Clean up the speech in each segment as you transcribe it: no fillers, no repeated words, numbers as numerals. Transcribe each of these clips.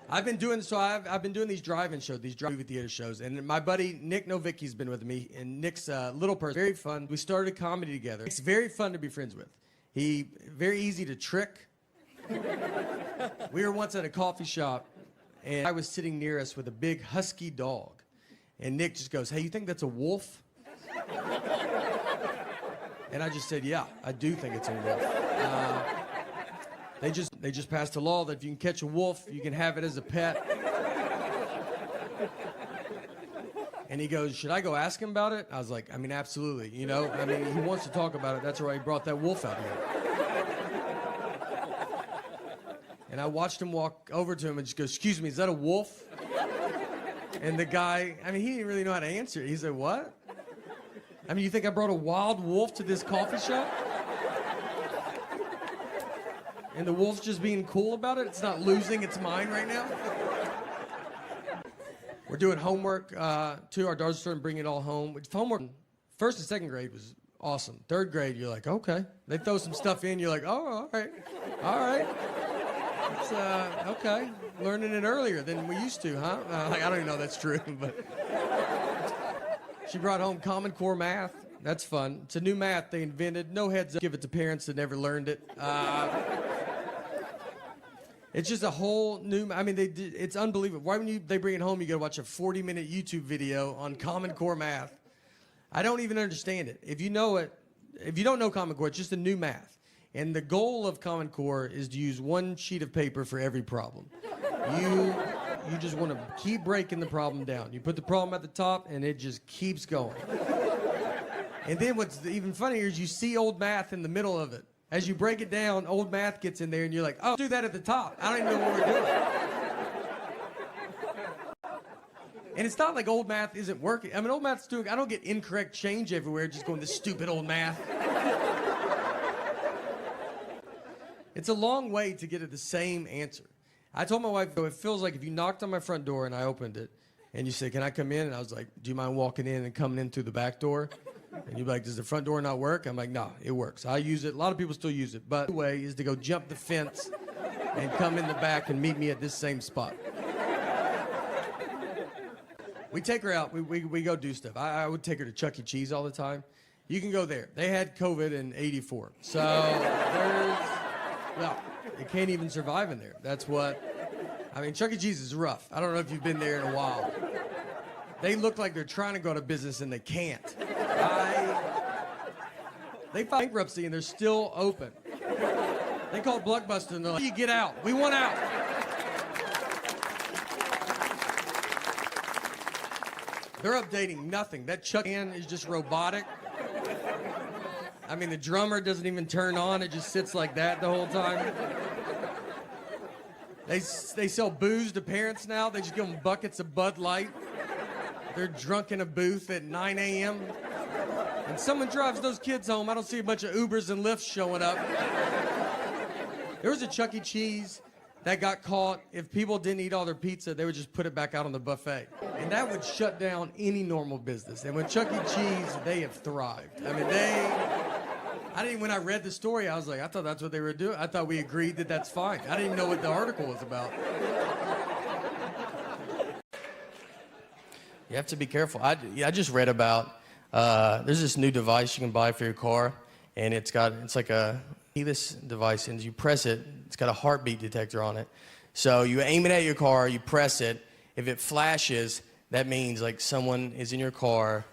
I've been doing I've been doing these drive-in shows, these movie theater shows, and my buddy Nick Novicki's been with me, and Nick's little person, very fun. We started comedy together. It's very fun to be friends with. He very easy to trick. We were once at a coffee shop, and I was sitting near us with a big husky dog, and Nick just goes, "Hey, you think that's a wolf?" And I just said, "Yeah, I do think it's a wolf." They just passed a law that if you can catch a wolf, you can have it as a pet. And he goes, "Should I go ask him about it?" I was like, "I mean, absolutely. You know, I mean, he wants to talk about it. That's why he brought that wolf out here." And I watched him walk over to him and just go, "Excuse me, is that a wolf?" And the guy, I mean, he didn't really know how to answer it. He said, "What? I mean, you think I brought a wild wolf to this coffee shop? And the wolf's just being cool about it? It's not losing its mind right now?" We're doing homework, too. Our daughter's starting to bring it all home. Homework, first and second grade was awesome. Third grade, you're like, okay. They throw some stuff in, you're like, oh, all right. All right. It's, okay. Learning it earlier than we used to, huh? Like, I don't even know if that's true, but. She brought home Common Core math. That's fun. It's a new math they invented. No heads up. Give it to parents that never learned it. It's just a whole new. I mean, it's unbelievable. Why when they bring it home, you got to watch a 40-minute YouTube video on Common Core math. I don't even understand it. If you know it, if you don't know Common Core, it's just a new math. And the goal of Common Core is to use one sheet of paper for every problem. You just want to keep breaking the problem down. You put the problem at the top, and it just keeps going. And then what's even funnier is you see old math in the middle of it. As you break it down, old math gets in there, and you're like, oh, do that at the top. I don't even know what we're doing. And it's not like old math isn't working. I mean, old math's doing, I don't get incorrect change everywhere just going, this stupid old math. It's a long way to get at the same answer. I told my wife, it feels like if you knocked on my front door and I opened it, and you said, can I come in? And I was like, do you mind walking in and coming in through the back door? And you'd be like, does the front door not work? I'm like, no, it works. I use it. A lot of people still use it. But the way is to go jump the fence and come in the back and meet me at this same spot. We take her out. We go do stuff. I would take her to Chuck E. Cheese all the time. You can go there. They had COVID in '84. So well, you can't even survive in there. That's what, I mean, Chuck E. Cheese is rough. I don't know if you've been there in a while. They look like they're trying to go to business and they can't. They filed bankruptcy and they're still open. They called Blockbuster and they're like, you get out. We want out. They're updating nothing. That Chuck can is just robotic. I mean, the drummer doesn't even turn on. It just sits like that the whole time. They sell booze to parents now. They just give them buckets of Bud Light. They're drunk in a booth at 9 a.m. And someone drives those kids home. I don't see a bunch of Ubers and Lyfts showing up. There was a Chuck E. Cheese that got caught. If people didn't eat all their pizza, they would just put it back out on the buffet. And that would shut down any normal business. And with Chuck E. Cheese, they have thrived. I mean, when I read the story, I was like, I thought that's what they were doing. I thought we agreed that that's fine. I didn't even know what the article was about. You have to be careful. I just read about, there's this new device you can buy for your car, and it's like a keyless device, and you press it, it's got a heartbeat detector on it. So you aim it at your car, you press it. If it flashes, that means like someone is in your car,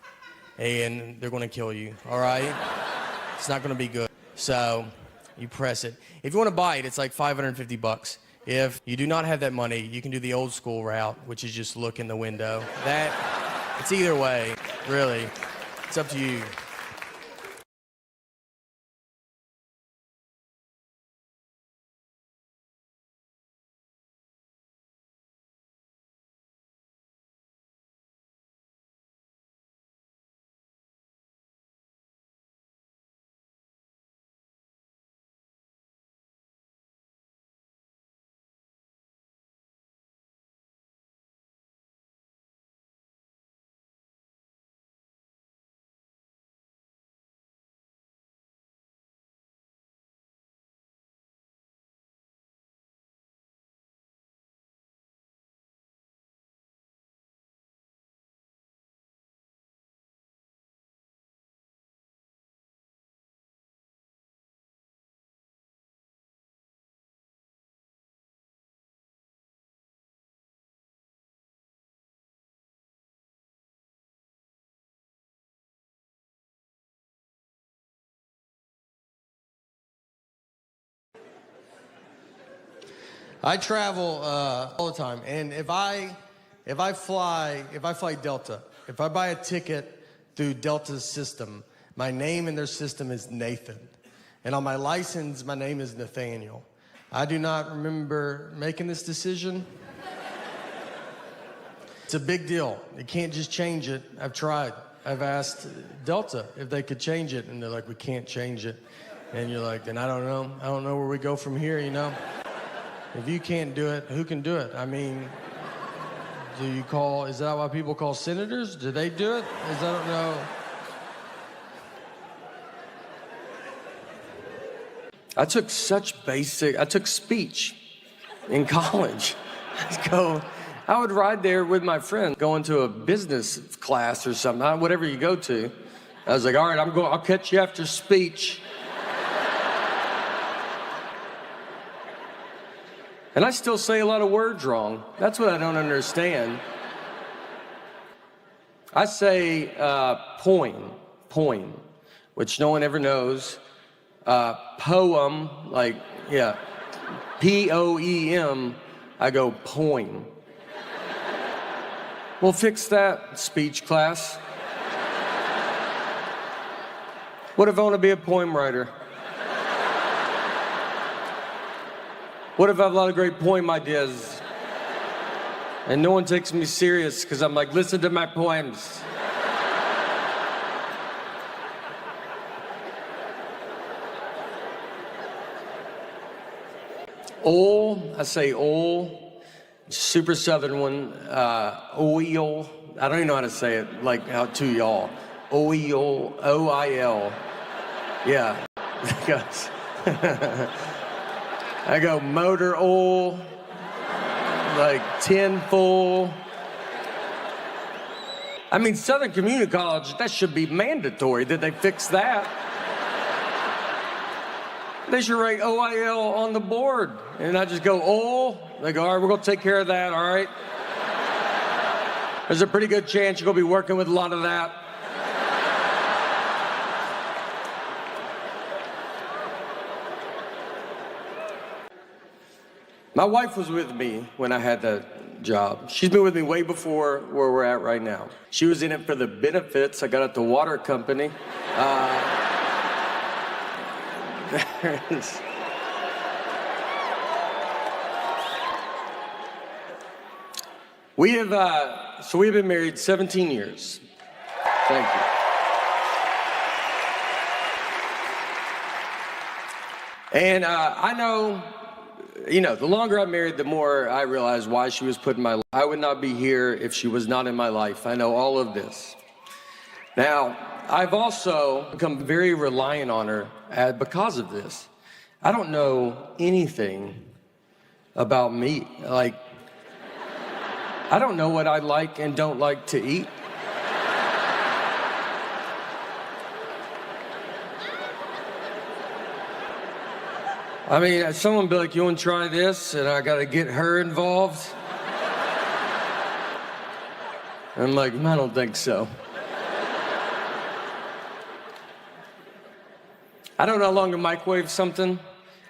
and they're going to kill you, all right? It's not going to be good. So you press it. If you want to buy it, it's like $550. If you do not have that money, you can do the old school route, which is just look in the window. It's either way, really. It's up to you. I travel all the time, and if I fly Delta, if I buy a ticket through Delta's system, my name in their system is Nathan, and on my license, my name is Nathaniel. I do not remember making this decision. It's a big deal. You can't just change it. I've tried. I've asked Delta if they could change it, and they're like, we can't change it. And you're like, then I don't know. I don't know where we go from here, you know? If you can't do it, who can do it? I mean, is that why people call senators? Do they do it? I don't know. I took speech in college. I would ride there with my friend, going to a business class or something, whatever you go to. I was like, all right, I'll catch you after speech. And I still say a lot of words wrong. That's what I don't understand. I say poem, which no one ever knows. Poem, like, yeah, P-O-E-M, I go poem. We'll fix that, speech class. What if I want to be a poem writer? What if I have a lot of great poem ideas and no one takes me serious because I'm like, listen to my poems. I say super southern one, oil. I don't even know how to say it, like how to y'all. Oil, O-I-L. Yeah. I go motor oil, like tin full. I mean, Southern Community College, that should be mandatory. Did they fix that? They should write OIL on the board. And I just go, They go, all right, we're gonna take care of that, all right? There's a pretty good chance you're gonna be working with a lot of that. My wife was with me when I had that job. She's been with me way before where we're at right now. She was in it for the benefits. I got at the water company. We've been married 17 years. Thank you. And I know, the longer I'm married, the more I realize why she was put in my life. I would not be here if she was not in my life. I know all of this. Now, I've also become very reliant on her because of this. I don't know anything about me. Like, I don't know what I like and don't like to eat. I mean, someone be like, you want to try this? And I got to get her involved. I'm like, I don't think so. I don't know how long to microwave something.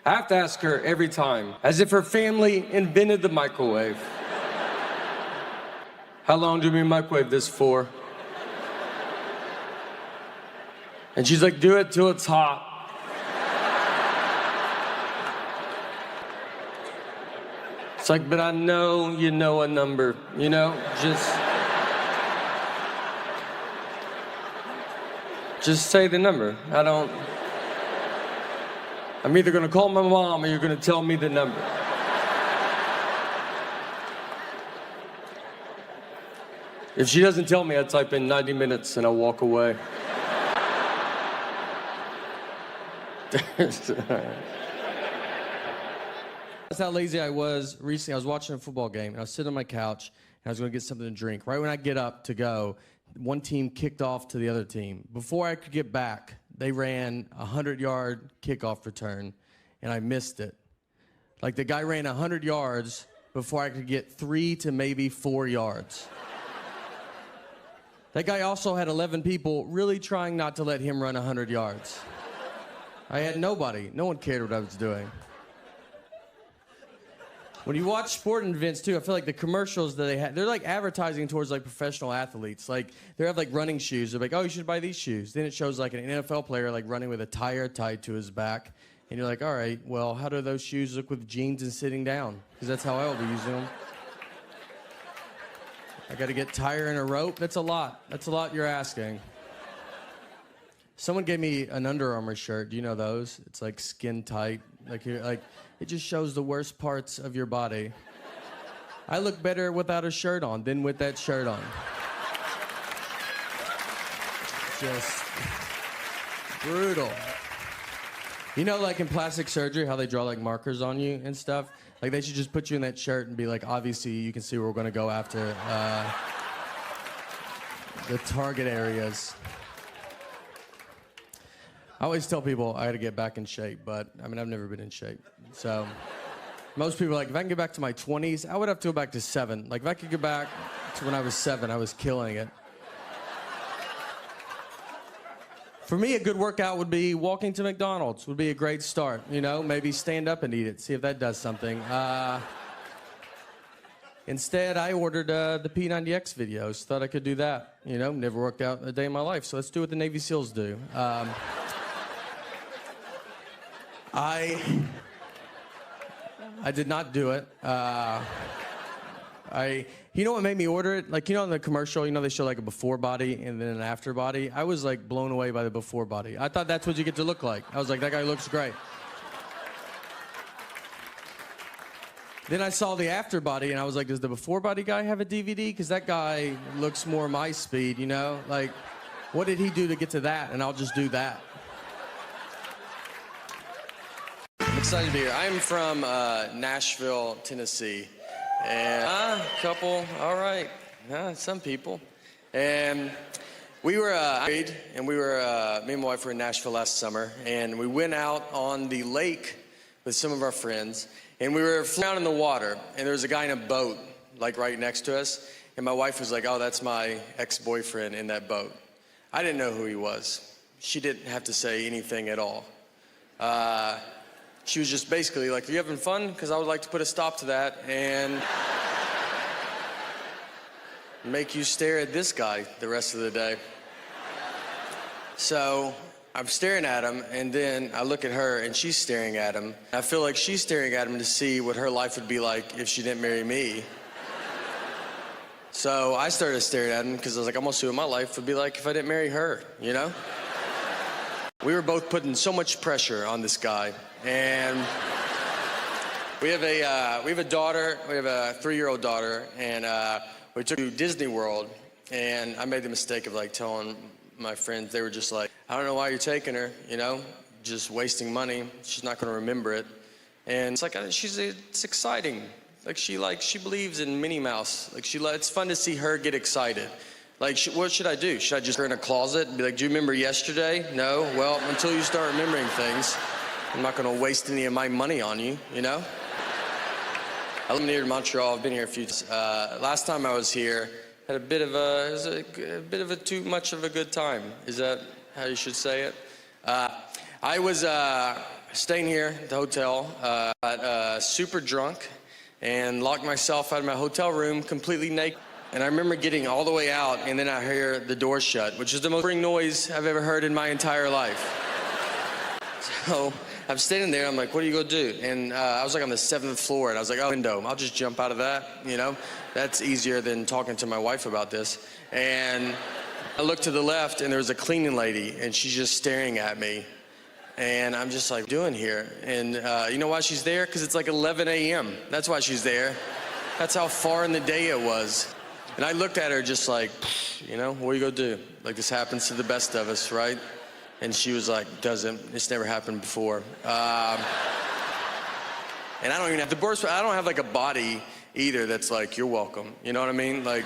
I have to ask her every time, as if her family invented the microwave. How long do we microwave this for? And she's like, do it till it's hot. It's like, but I know you know a number, just say the number. I'm either gonna call my mom or you're gonna tell me the number. If she doesn't tell me, I type in 90 minutes and I walk away. That's how lazy I was recently. I was watching a football game and I was sitting on my couch and I was gonna get something to drink. Right when I get up to go, one team kicked off to the other team. Before I could get back, they ran a 100-yard kickoff return, and I missed it. Like, the guy ran 100 yards before I could get 3 to maybe 4 yards. That guy also had 11 people really trying not to let him run 100 yards. I had nobody. No one cared what I was doing. When you watch sporting events too, I feel like the commercials that they have, they're like advertising towards like professional athletes. Like they have like running shoes. They're like, oh, you should buy these shoes. Then it shows like an NFL player like running with a tire tied to his back. And you're like, all right, well, how do those shoes look with jeans and sitting down? Because that's how I will be using them. I got to get tire and a rope. That's a lot. That's a lot you're asking. Someone gave me an Under Armour shirt. Do you know those? It's like skin tight. Like it just shows the worst parts of your body. I look better without a shirt on than with that shirt on. Just brutal. You know, like in plastic surgery, how they draw like markers on you and stuff? Like they should just put you in that shirt and be like, obviously you can see where we're gonna go after the target areas. I always tell people I gotta get back in shape, but I mean, I've never been in shape. So most people are like, if I can get back to my 20s, I would have to go back to 7. Like if I could get back to when I was 7, I was killing it. For me, a good workout would be walking to McDonald's would be a great start. You know, maybe stand up and eat it, see if that does something. Instead, I ordered the P90X videos, thought I could do that. You know, never worked out a day in my life, so let's do what the Navy SEALs do. I did not do it. You know what made me order it? Like, you know in the commercial, you know they show like a before body and then an after body? I was like blown away by the before body. I thought that's what you get to look like. I was like, that guy looks great. Then I saw the after body and I was like, does the before body guy have a DVD? Because that guy looks more my speed, you know? Like, what did he do to get to that? And I'll just do that. I'm excited to be here. I'm from Nashville, Tennessee. And couple, all right. Some people. And we were married, and me and my wife were in Nashville last summer, and we went out on the lake with some of our friends, and we were floating in the water, and there was a guy in a boat, like right next to us, and my wife was like, oh, that's my ex-boyfriend in that boat. I didn't know who he was. She didn't have to say anything at all. She was just basically like, are you having fun? Because I would like to put a stop to that and make you stare at this guy the rest of the day. So I'm staring at him, and then I look at her, and she's staring at him. I feel like she's staring at him to see what her life would be like if she didn't marry me. So I started staring at him because I was like, I'm gonna see what my life would be like if I didn't marry her, you know? We were both putting so much pressure on this guy, and we have a daughter. We have a 3-year-old daughter, and we took her to Disney World, and I made the mistake of like telling my friends. They were just like, I don't know why you're taking her, you know, just wasting money. She's not gonna remember it, and it's like it's exciting. Like she believes in Minnie Mouse. Like it's fun to see her get excited. Like, what should I do? Should I just put her in a closet and be like, do you remember yesterday? No? Well, until you start remembering things, I'm not going to waste any of my money on you, you know? I live near Montreal. I've been here a few times. Last time I was here, had it was a bit of a too much of a good time. Is that how you should say it? I was staying here at the hotel, got super drunk, and locked myself out of my hotel room completely naked. And I remember getting all the way out, and then I hear the door shut, which is the most boring noise I've ever heard in my entire life. So I'm standing there, I'm like, what are you gonna do? And I was like on the 7th floor, and I was like, oh, window, I'll just jump out of that, you know? That's easier than talking to my wife about this. And I looked to the left, and there was a cleaning lady, and she's just staring at me. And I'm just like, doing here? And you know why she's there? Because it's like 11 a.m. That's why she's there. That's how far in the day it was. And I looked at her just like, you know, what are you gonna do? Like, this happens to the best of us, right? And she was like, doesn't. It's never happened before. And I don't even have I don't have like a body either that's like, you're welcome. You know what I mean? Like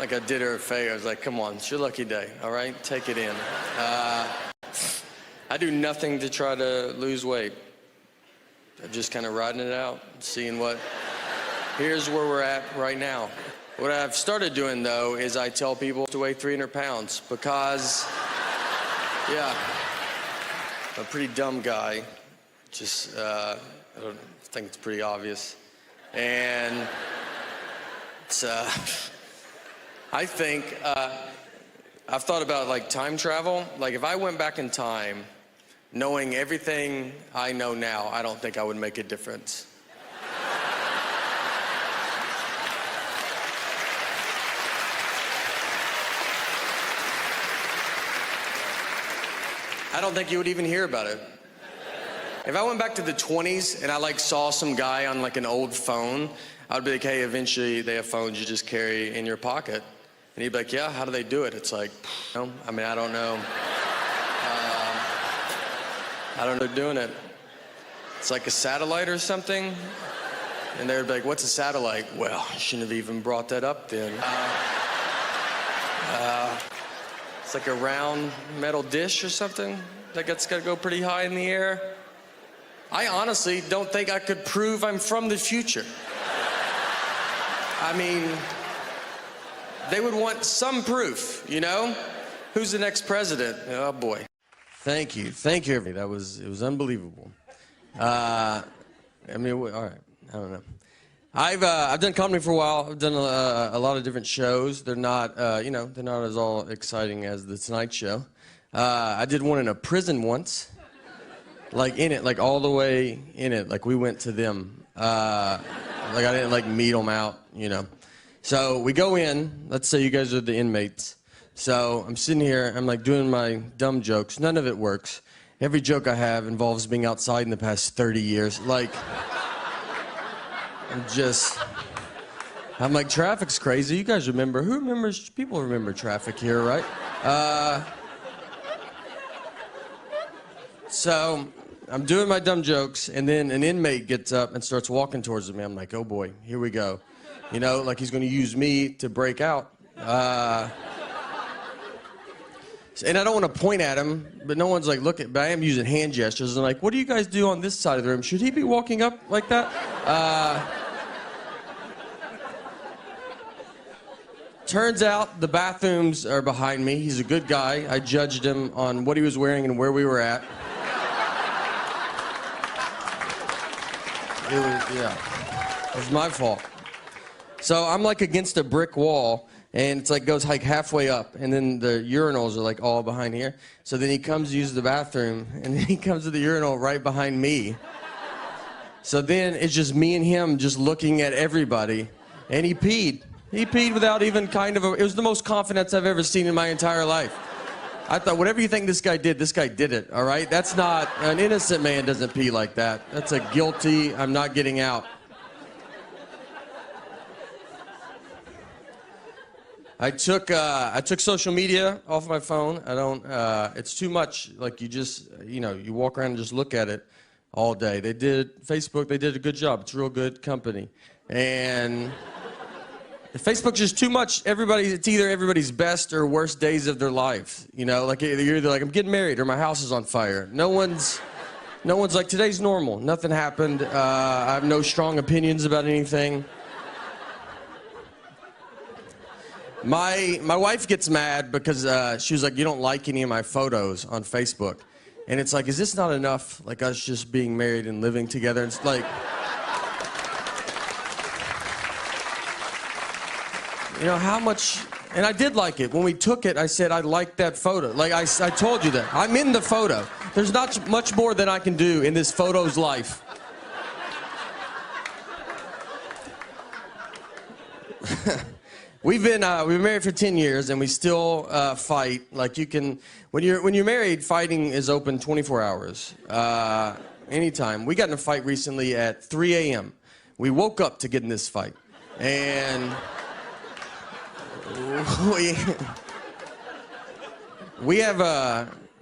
I did her a favor. I was like, come on, it's your lucky day, all right? Take it in. I do nothing to try to lose weight. I'm just kind of riding it out, seeing here's where we're at right now. What I've started doing, though, is I tell people to weigh 300 pounds because, yeah, I'm a pretty dumb guy Just, I think it's pretty obvious. And it's, I think, I've thought about like time travel. Like if I went back in time, knowing everything I know now, I don't think I would make a difference. I don't think you would even hear about it. If I went back to the 20s and I like saw some guy on like an old phone, I'd be like, hey, eventually they have phones you just carry in your pocket. And he'd be like, yeah, how do they do it? It's like, no, I mean, I don't know. I don't know doing it. It's like a satellite or something. And they'd be like, what's a satellite? Well, I shouldn't have even brought that up then. It's like a round metal dish or something that's got to go pretty high in the air. I honestly don't think I could prove I'm from the future. I mean, they would want some proof, you know? Who's the next president? Oh boy. Thank you, everybody. It was unbelievable. I mean, all right, I don't know. I've done comedy for a while. I've done a lot of different shows. They're not, they're not as all exciting as the Tonight Show. I did one in a prison once, like in it, like all the way in it. Like we went to them. Like I didn't like meet them out, you know. So we go in. Let's say you guys are the inmates. So I'm sitting here. I'm like doing my dumb jokes. None of it works. Every joke I have involves being outside in the past 30 years. Like. I'm like, traffic's crazy. You guys remember, who remembers, people remember traffic here, right? So I'm doing my dumb jokes, and then an inmate gets up and starts walking towards me. I'm like, oh boy, here we go. You know, like he's gonna use me to break out. And I don't want to point at him, but no one's like looking, but I am using hand gestures. I'm like, what do you guys do on this side of the room? Should he be walking up like that? Turns out the bathrooms are behind me. He's a good guy. I judged him on what he was wearing and where we were at. It was my fault. So I'm like against a brick wall, and it's like goes like halfway up, and then the urinals are like all behind here. So then he comes to use the bathroom, and then he comes to the urinal right behind me. So then it's just me and him just looking at everybody, and he peed. He peed without even kind of it was the most confidence I've ever seen in my entire life. I thought, whatever you think this guy did it, all right? That's not, an innocent man doesn't pee like that. That's a guilty, I'm not getting out. I took social media off my phone. I don't, it's too much. Like you walk around and just look at it all day. Facebook, they did a good job. It's a real good company. And Facebook's just too much. It's either everybody's best or worst days of their lives. You know, like you're either like, I'm getting married or my house is on fire. No one's like, today's normal. Nothing happened. I have no strong opinions about anything. My wife gets mad because she was like, you don't like any of my photos on Facebook. And it's like, is this not enough? Like us just being married and living together? It's like, you know, how much, and I did like it. When we took it, I said, I liked that photo. Like I told you that. I'm in the photo. There's not much more than I can do in this photo's life. We've been married for 10 years, and we still fight. Like you can, when you're married, fighting is open 24 hours, anytime. We got in a fight recently at 3 a.m. We woke up to get in this fight, and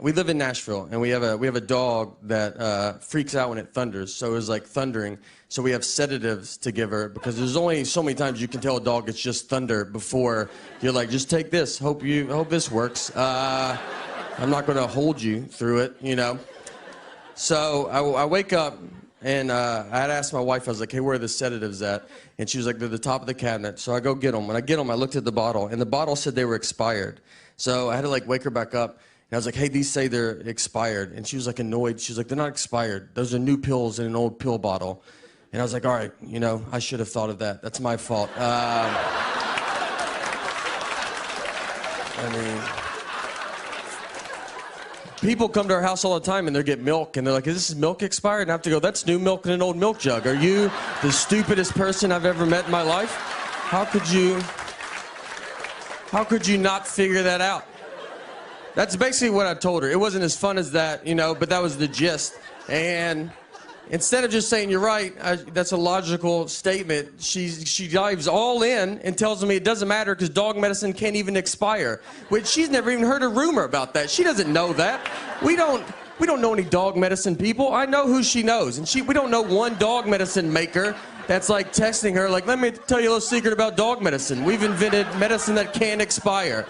we live in Nashville, and we have a dog that freaks out when it thunders. So it was like thundering. So we have sedatives to give her because there's only so many times you can tell a dog it's just thunder before you're like, just take this. Hope this works. I'm not going to hold you through it, you know. So I wake up, and I had asked my wife. I was like, hey, where are the sedatives at? And she was like, they're at the top of the cabinet. So I go get them. When I get them, I looked at the bottle, and the bottle said they were expired. So I had to like wake her back up. I was like, hey, these say they're expired. And she was like annoyed. She was like, they're not expired. Those are new pills in an old pill bottle. And I was like, all right, you know, I should have thought of that. That's my fault. I mean, people come to our house all the time and they get milk and they're like, is this milk expired? And I have to go, that's new milk in an old milk jug. Are you the stupidest person I've ever met in my life? How could you not figure that out? That's basically what I told her. It wasn't as fun as that, you know, but that was the gist. And instead of just saying, you're right, that's a logical statement, she dives all in and tells me it doesn't matter because dog medicine can't even expire, which she's never even heard a rumor about that. She doesn't know that. We don't know any dog medicine people. I know who she knows, and we don't know one dog medicine maker that's like texting her like, let me tell you a little secret about dog medicine. We've invented medicine that can't expire.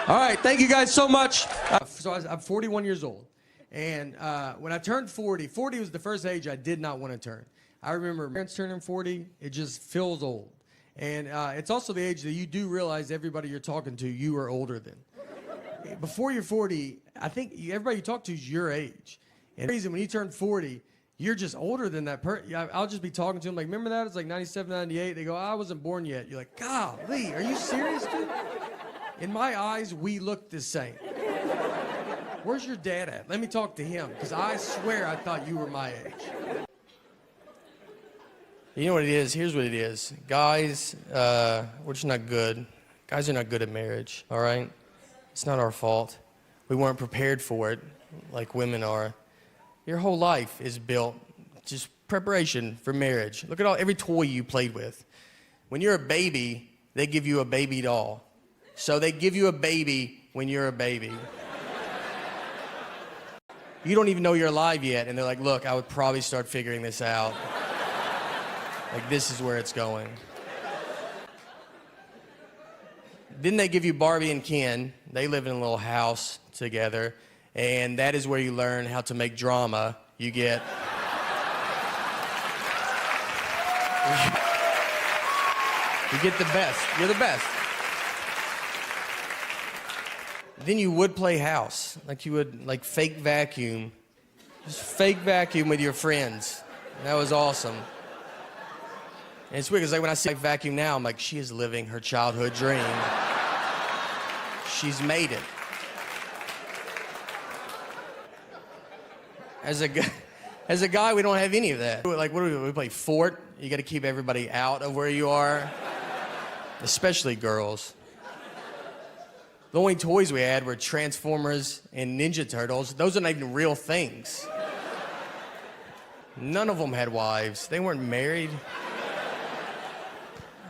All right, thank you guys so much. So I'm 41 years old. And when I turned 40 was the first age I did not want to turn. I remember parents turning 40, it just feels old. And it's also the age that you do realize everybody you're talking to, you are older than. Before you're 40, I think everybody you talk to is your age. And the reason when you turn 40, you're just older than that person. I'll just be talking to them like, remember that? It's like 97, 98. They go, I wasn't born yet. You're like, golly, are you serious, dude? In my eyes, we look the same. Where's your dad at? Let me talk to him, because I swear I thought you were my age. You know what it is? Here's what it is. Guys, we're just not good. Guys are not good at marriage, all right? It's not our fault. We weren't prepared for it like women are. Your whole life is built just preparation for marriage. Look at every toy you played with. When you're a baby, they give you a baby doll. So they give you a baby when you're a baby. You don't even know you're alive yet, and they're like, look, I would probably start figuring this out. Like, this is where it's going. Then they give you Barbie and Ken. They live in a little house together, and that is where you learn how to make drama. You get... you get the best. You're the best. Then you would play house, like you would like fake vacuum. Just fake vacuum with your friends. That was awesome. And it's weird because like when I see vacuum now, I'm like, she is living her childhood dream. She's made it. As a guy, we don't have any of that. Like, what do we play? Fort? You got to keep everybody out of where you are, especially girls. The only toys we had were Transformers and Ninja Turtles. Those are not even real things. None of them had wives. They weren't married.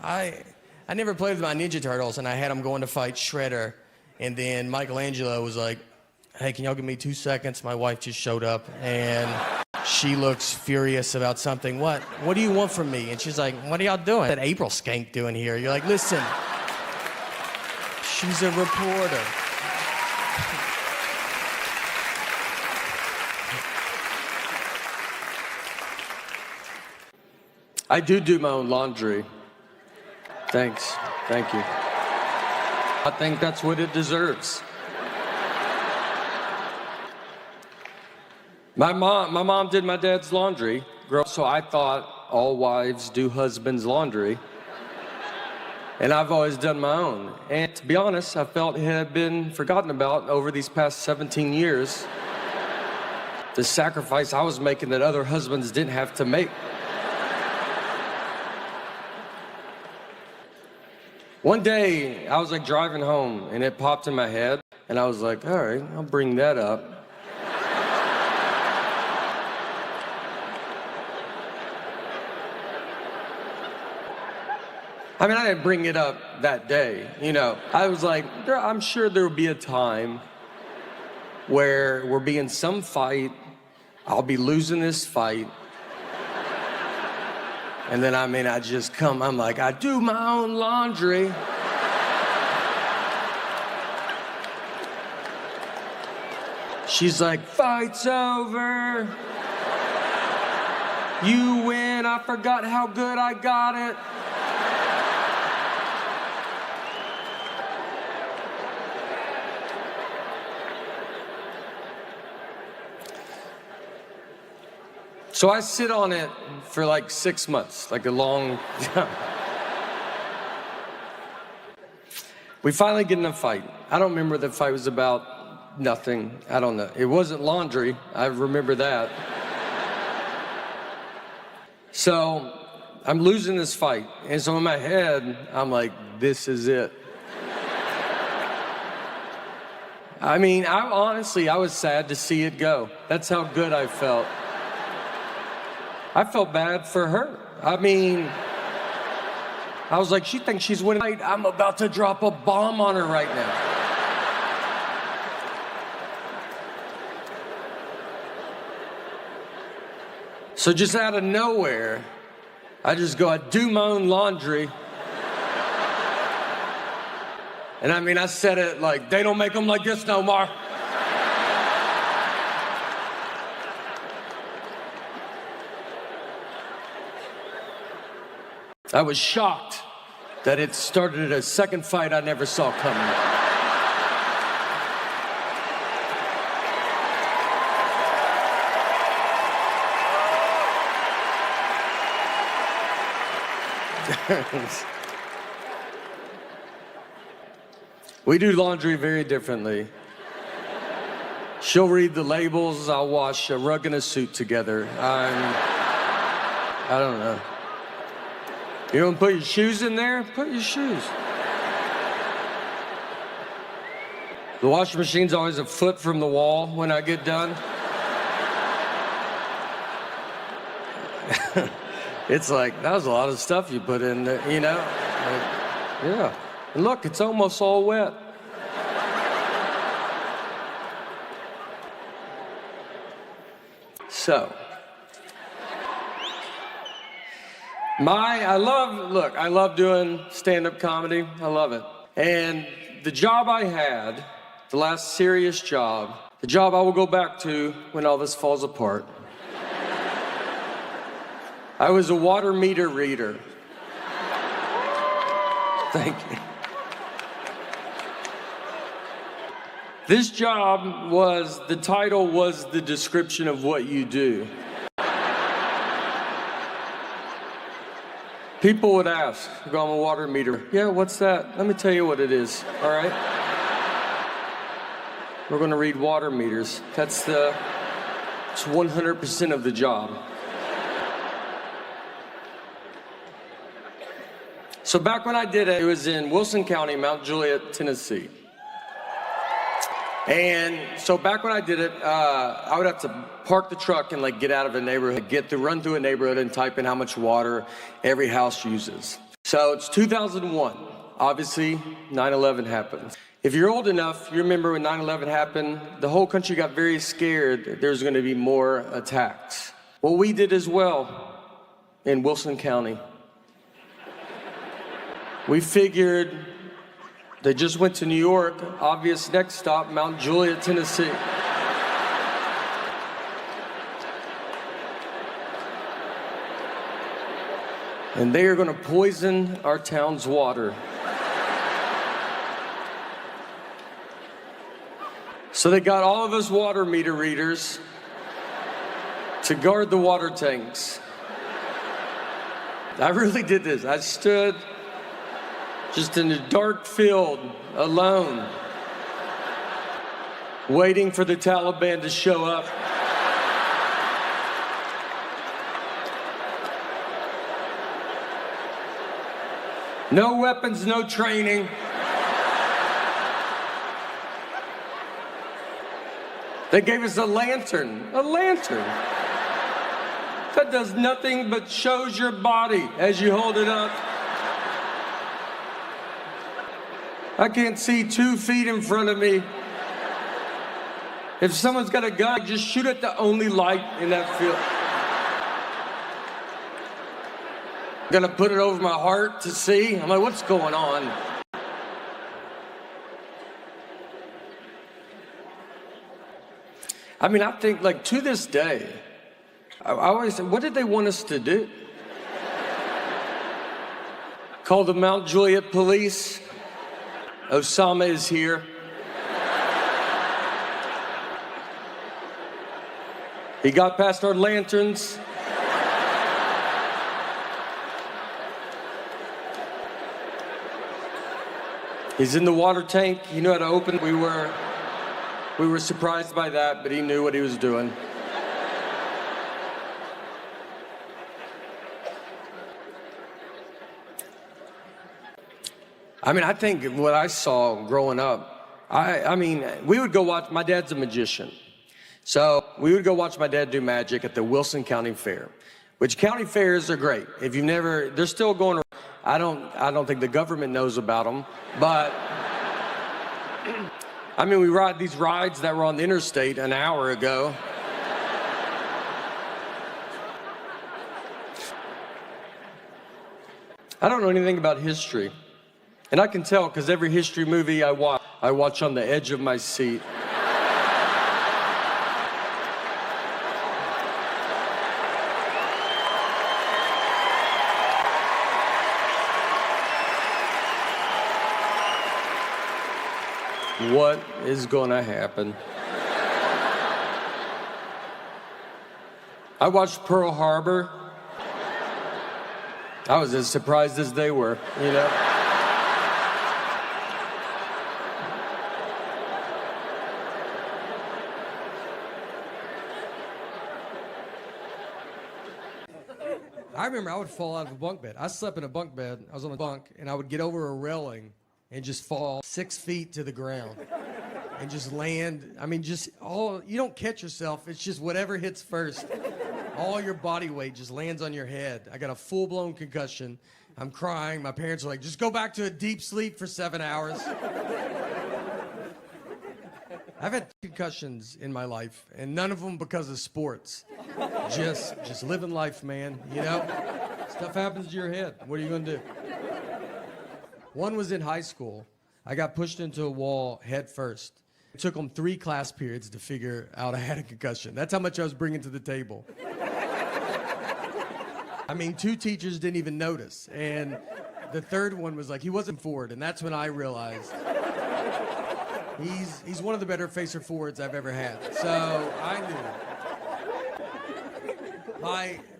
I never played with my Ninja Turtles, and I had them going to fight Shredder. And then Michelangelo was like, hey, can y'all give me 2 seconds? My wife just showed up, and she looks furious about something. What do you want from me? And she's like, what are y'all doing? That April skank doing here? You're like, listen. She's a reporter. I do my own laundry. Thanks. Thank you. I think that's what it deserves. My mom did my dad's laundry, so I thought all wives do husbands' laundry. And I've always done my own. And to be honest, I felt it had been forgotten about over these past 17 years. The sacrifice I was making that other husbands didn't have to make. One day, I was like driving home, and it popped in my head, and I was like, all right, I'll bring that up. I mean, I didn't bring it up that day, you know. I was like, I'm sure there will be a time where we'll be in some fight, I'll be losing this fight, and then, I just come, I'm like, I do my own laundry. She's like, fight's over. You win, I forgot how good I got it. So I sit on it for like 6 months, like a long time. We finally get in a fight. I don't remember what the fight was about. Nothing. I don't know. It wasn't laundry. I remember that. So I'm losing this fight. And so in my head, I'm like, this is it. I mean, I was sad to see it go. That's how good I felt. I felt bad for her. I mean, I was like, she thinks she's winning. I'm about to drop a bomb on her right now. So just out of nowhere, I just go, I do my own laundry. And I mean, I said it like, they don't make them like this no more. I was shocked that it started a second fight I never saw coming. We do laundry very differently. She'll read the labels, I'll wash a rug and a suit together. I don't know. You don't put your shoes in there? Put your shoes. The washing machine's always a foot from the wall when I get done. It's like, that was a lot of stuff you put in there, you know? Like, yeah. And look, it's almost all wet. So, I love doing stand-up comedy. I love it. And the job I had, the last serious job, the job I will go back to when all this falls apart. I was a water meter reader. Thank you. This job the title was the description of what you do. People would ask, I'm a water meter. Yeah, what's that? Let me tell you what it is, all right? We're gonna read water meters. It's 100% of the job. So back when I did it, it was in Wilson County, Mount Juliet, Tennessee. And so back when I did it, I would have to park the truck and like get out of a neighborhood, run through a neighborhood and type in how much water every house uses. So it's 2001. Obviously, 9/11 happened. If you're old enough, you remember when 9/11 happened, the whole country got very scared that there's going to be more attacks. Well, we did as well in Wilson County. We figured they just went to New York, obvious next stop, Mount Juliet, Tennessee. And they are gonna poison our town's water. So they got all of us water meter readers to guard the water tanks. I really did this. I stood just in a dark field, alone, waiting for the Taliban to show up. No weapons, no training. They gave us a lantern. A lantern. That does nothing but shows your body as you hold it up. I can't see 2 feet in front of me. If someone's got a gun, just shoot at the only light in that field. I'm gonna put it over my heart to see. I'm like, what's going on? I mean, I think like to this day, I always say, what did they want us to do? Call the Mount Juliet police? Osama is here. He got past our lanterns. He's in the water tank. He knew how to open. We were surprised by that, but he knew what he was doing. I mean, I think what I saw growing up, I mean, we would go watch, my dad's a magician. So we would go watch my dad do magic at the Wilson County Fair, which county fairs are great. If you've never, they're still going around. I don't think the government knows about them, but I mean, we ride these rides that were on the interstate an hour ago. I don't know anything about history. And I can tell because every history movie I watch on the edge of my seat. What is gonna happen? I watched Pearl Harbor. I was as surprised as they were, you know? I remember I would fall out of a bunk bed. I slept in a bunk bed. I was on a bunk, and I would get over a railing and just fall 6 feet to the ground and just land. I mean, you don't catch yourself. It's just whatever hits first. All your body weight just lands on your head. I got a full-blown concussion. I'm crying. My parents are like, just go back to a deep sleep for 7 hours. I've had concussions in my life, and none of them because of sports. Just living life, man, you know? Stuff happens to your head. What are you gonna do? One was in high school. I got pushed into a wall head first. It took them 3 class periods to figure out I had a concussion. That's how much I was bringing to the table. I mean, 2 teachers didn't even notice. And the third one was like, he wasn't forward. And that's when I realized he's one of the better facer forwards I've ever had. So I knew.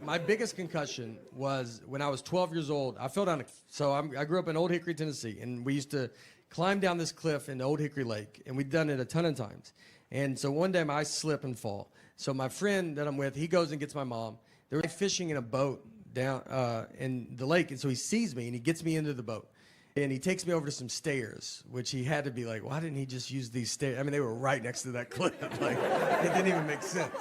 My biggest concussion was when I was 12 years old. I fell down. I grew up in Old Hickory, Tennessee, and we used to climb down this cliff into Old Hickory Lake, and we'd done it a ton of times. And so one day I slip and fall. So my friend that I'm with, he goes and gets my mom. They were fishing in a boat down in the lake, and so he sees me and he gets me into the boat. And he takes me over to some stairs, which he had to be like, why didn't he just use these stairs? I mean, they were right next to that cliff. Like, it didn't even make sense.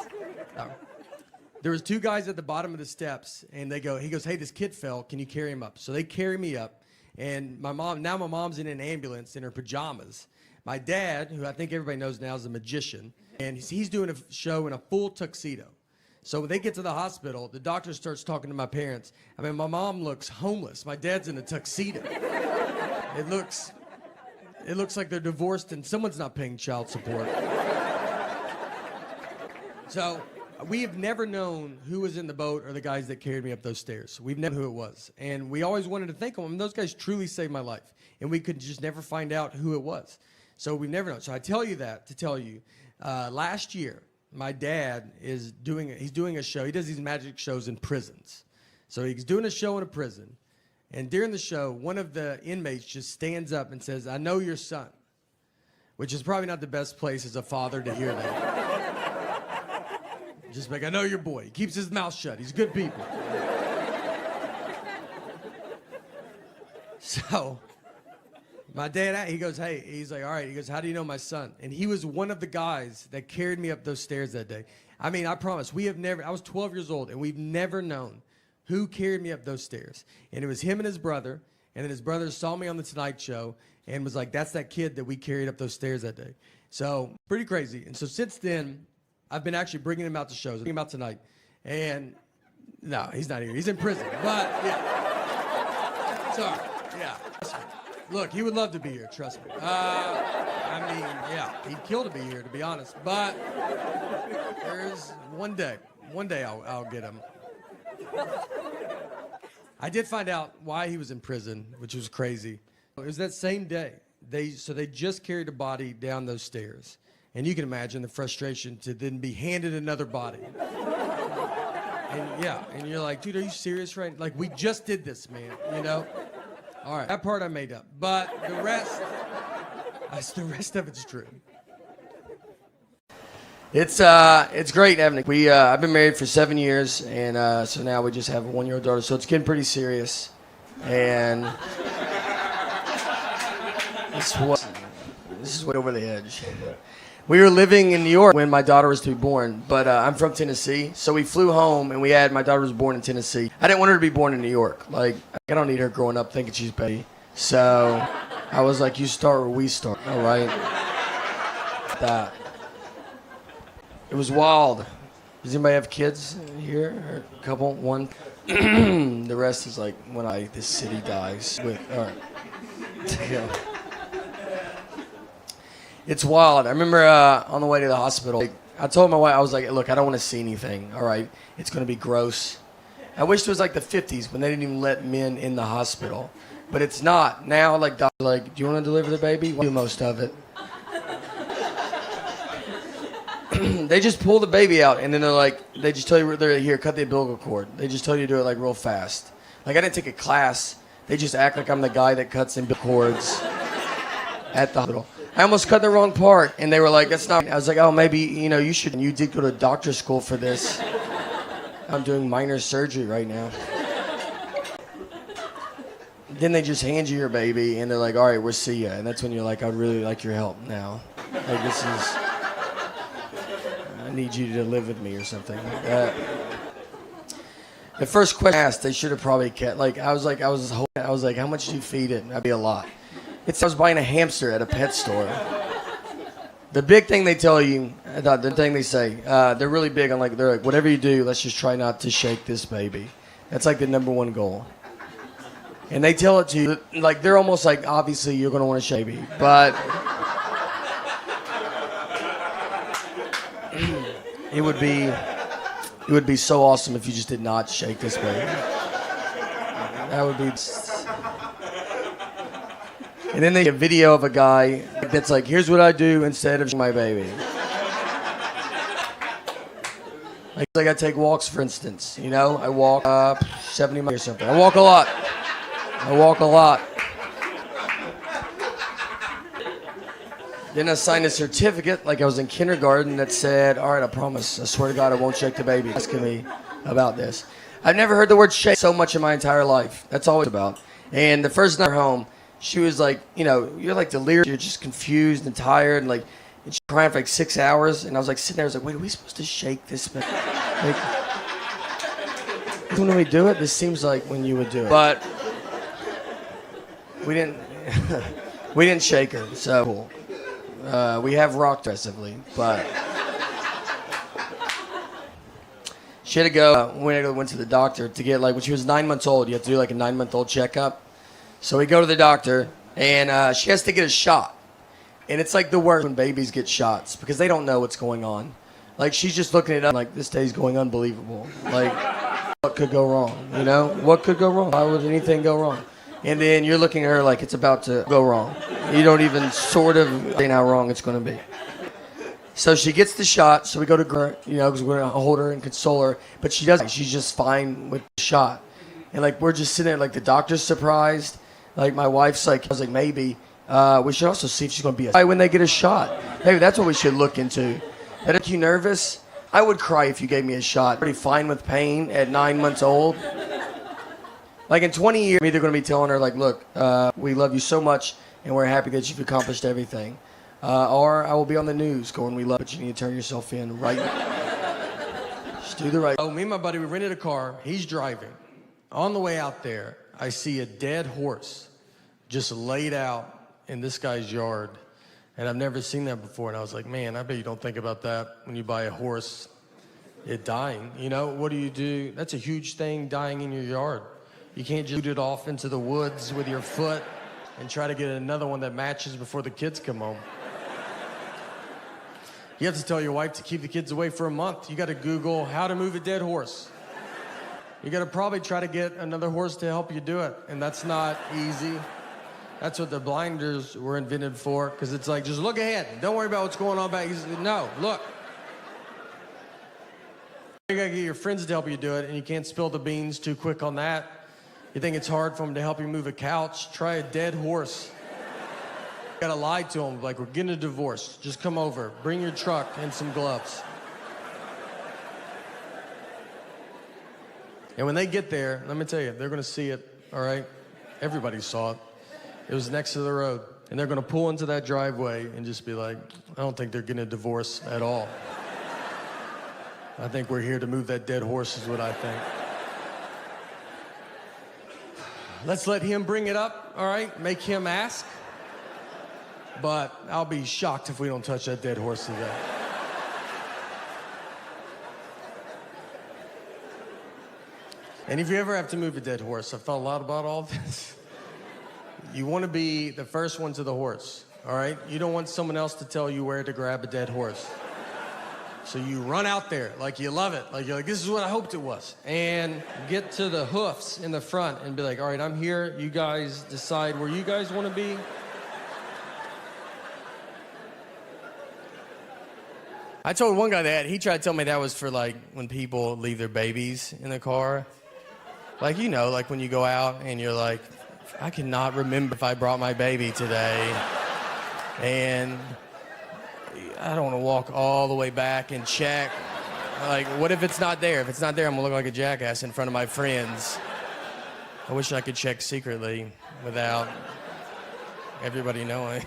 There was 2 guys at the bottom of the steps, and he goes, hey, this kid fell. Can you carry him up? So they carry me up, and my mom's in an ambulance in her pajamas. My dad, who I think everybody knows now is a magician, and he's doing a show in a full tuxedo. So when they get to the hospital, the doctor starts talking to my parents. I mean, my mom looks homeless. My dad's in a tuxedo. It looks like they're divorced and someone's not paying child support. So we have never known who was in the boat or the guys that carried me up those stairs. We've never known who it was. And we always wanted to thank them. I mean, those guys truly saved my life. And we could just never find out who it was. So we've never known. So I tell you that to tell you, last year, my dad he's doing a show. He does these magic shows in prisons. So he's doing a show in a prison. And during the show, one of the inmates just stands up and says, I know your son, which is probably not the best place as a father to hear that. Just like, I know your boy. He keeps his mouth shut. He's good people. So my dad, he goes, hey, he's like, all right. He goes, how do you know my son? And he was one of the guys that carried me up those stairs that day. I mean, I promise, I was 12 years old, and we've never known who carried me up those stairs. And it was him and his brother. And then his brother saw me on the Tonight Show and was like, that's that kid that we carried up those stairs that day. So pretty crazy. And so since then, I've been actually bringing him out to shows. Bringing him out tonight. And no, he's not here. He's in prison. But yeah. Sorry. Yeah. Look, he would love to be here, trust me. I mean, yeah, he'd kill to be here, to be honest. But there's one day I'll get him. I did find out why he was in prison, which was crazy. It was that same day. They just carried a body down those stairs. And you can imagine the frustration to then be handed another body. And you're like, dude, are you serious, right? Like, we just did this, man, you know? All right, that part I made up. But the rest, The rest of it's true. It's great having I've been married for 7 years, and so now we just have a 1-year-old daughter. So it's getting pretty serious, and this is way over the edge. We were living in New York when my daughter was to be born, but I'm from Tennessee, so we flew home, and my daughter was born in Tennessee. I didn't want her to be born in New York. Like, I don't need her growing up thinking she's baby. So I was like, you start where we start, all right? That. It was wild. Does anybody have kids here? Or a couple? One? The rest is like when this city dies. All right. Yeah. It's wild. I remember on the way to the hospital, I told my wife, I was like, look, I don't want to see anything, all right? It's going to be gross. I wish it was like the 50s when they didn't even let men in the hospital. But it's not. Now, like, doctors are like, do you want to deliver the baby? We'll do most of it. They just pull the baby out, and then they just tell you, they're here, cut the umbilical cord. They just tell you to do it like real fast. Like, I didn't take a class. They just act like I'm the guy that cuts umbilical cords at the hospital. I almost cut the wrong part, and they were like, that's not. I was like, oh, maybe, you did go to doctor school for this. I'm doing minor surgery right now. Then they just hand you your baby, and they're like, all right, we'll see you. And that's when you're like, I'd really like your help now. Like, I need you to live with me or something like that. The first question I asked, they should have probably kept, I was like, how much do you feed it? That'd be a lot. I was buying a hamster at a pet store. The big thing they tell you, the thing they say, they're really big on they're like, whatever you do, let's just try not to shake this baby. That's like the number one goal. And they tell it to you, they're almost like, obviously you're going to want to shake baby, but it would be so awesome if you just did not shake this baby. That would be. And then they get a video of a guy that's like, here's what I do instead of shaking my baby. Like I take walks, for instance. I walk 70 miles or something. I walk a lot. Then I signed a certificate like I was in kindergarten that said, all right, I promise, I swear to God, I won't shake the baby. Asking me about this. I've never heard the word shake so much in my entire life. That's all it's about. And the first night home, she was like, you're like delirious. You're just confused and tired. And she's crying for 6 hours. And I was like sitting there, I was like, wait, are we supposed to shake this baby? When we do it, this seems like when you would do it. But we didn't shake her, so cool. We have rocked aggressively, but she had to go. Went to the doctor to get when she was 9 months old. You have to do a 9-month-old checkup. So we go to the doctor, and she has to get a shot. And it's the worst when babies get shots because they don't know what's going on. She's just looking it up this day's going unbelievable. What could go wrong? What could go wrong? Why would anything go wrong? And then you're looking at her like it's about to go wrong. You don't even sort of think how wrong it's going to be. So she gets the shot. So we go to her, because we're going to hold her and console her. But she doesn't. She's just fine with the shot. And we're just sitting there the doctor's surprised. My wife's I was like, maybe. We should also see if she's going to be when they get a shot. Maybe that's what we should look into. That make you nervous? I would cry if you gave me a shot. Pretty fine with pain at 9 months old. In 20 years, I'm either going to be telling her, look, we love you so much, and we're happy that you've accomplished everything. Or I will be on the news going, we love you, but you need to turn yourself in right now. Just do the right. Oh, me and my buddy, we rented a car. He's driving. On the way out there, I see a dead horse just laid out in this guy's yard. And I've never seen that before. And I was like, man, I bet you don't think about that when you buy a horse, it dying. What do you do? That's a huge thing, dying in your yard. You can't just shoot it off into the woods with your foot and try to get another one that matches before the kids come home. You have to tell your wife to keep the kids away for a month. You got to Google how to move a dead horse. You got to probably try to get another horse to help you do it, and that's not easy. That's what the blinders were invented for, because it's just look ahead. Don't worry about what's going on back. No, look. You got to get your friends to help you do it, and you can't spill the beans too quick on that. You think it's hard for them to help you move a couch? Try a dead horse. Gotta lie to them, like, we're getting a divorce. Just come over, bring your truck and some gloves. And when they get there, let me tell you, they're gonna see it, all right? Everybody saw it. It was next to the road. And they're gonna pull into that driveway and just be like, I don't think they're getting a divorce at all. I think we're here to move that dead horse is what I think. Let's let him bring it up, all right? Make him ask. But I'll be shocked if we don't touch that dead horse today. And if you ever have to move a dead horse, I've thought a lot about all this. You want to be the first one to the horse, all right? You don't want someone else to tell you where to grab a dead horse. So you run out there like you love it. Like you're like, this is what I hoped it was. And get to the hoofs in the front and be like, all right, I'm here. You guys decide where you guys want to be. I told one guy that. He tried to tell me that was for, like, when people leave their babies in the car. Like, you know, like when you go out and you're like, I cannot remember if I brought my baby today. And I don't want to walk all the way back and check. Like, what if it's not there? If it's not there, I'm going to look like a jackass in front of my friends. I wish I could check secretly without everybody knowing.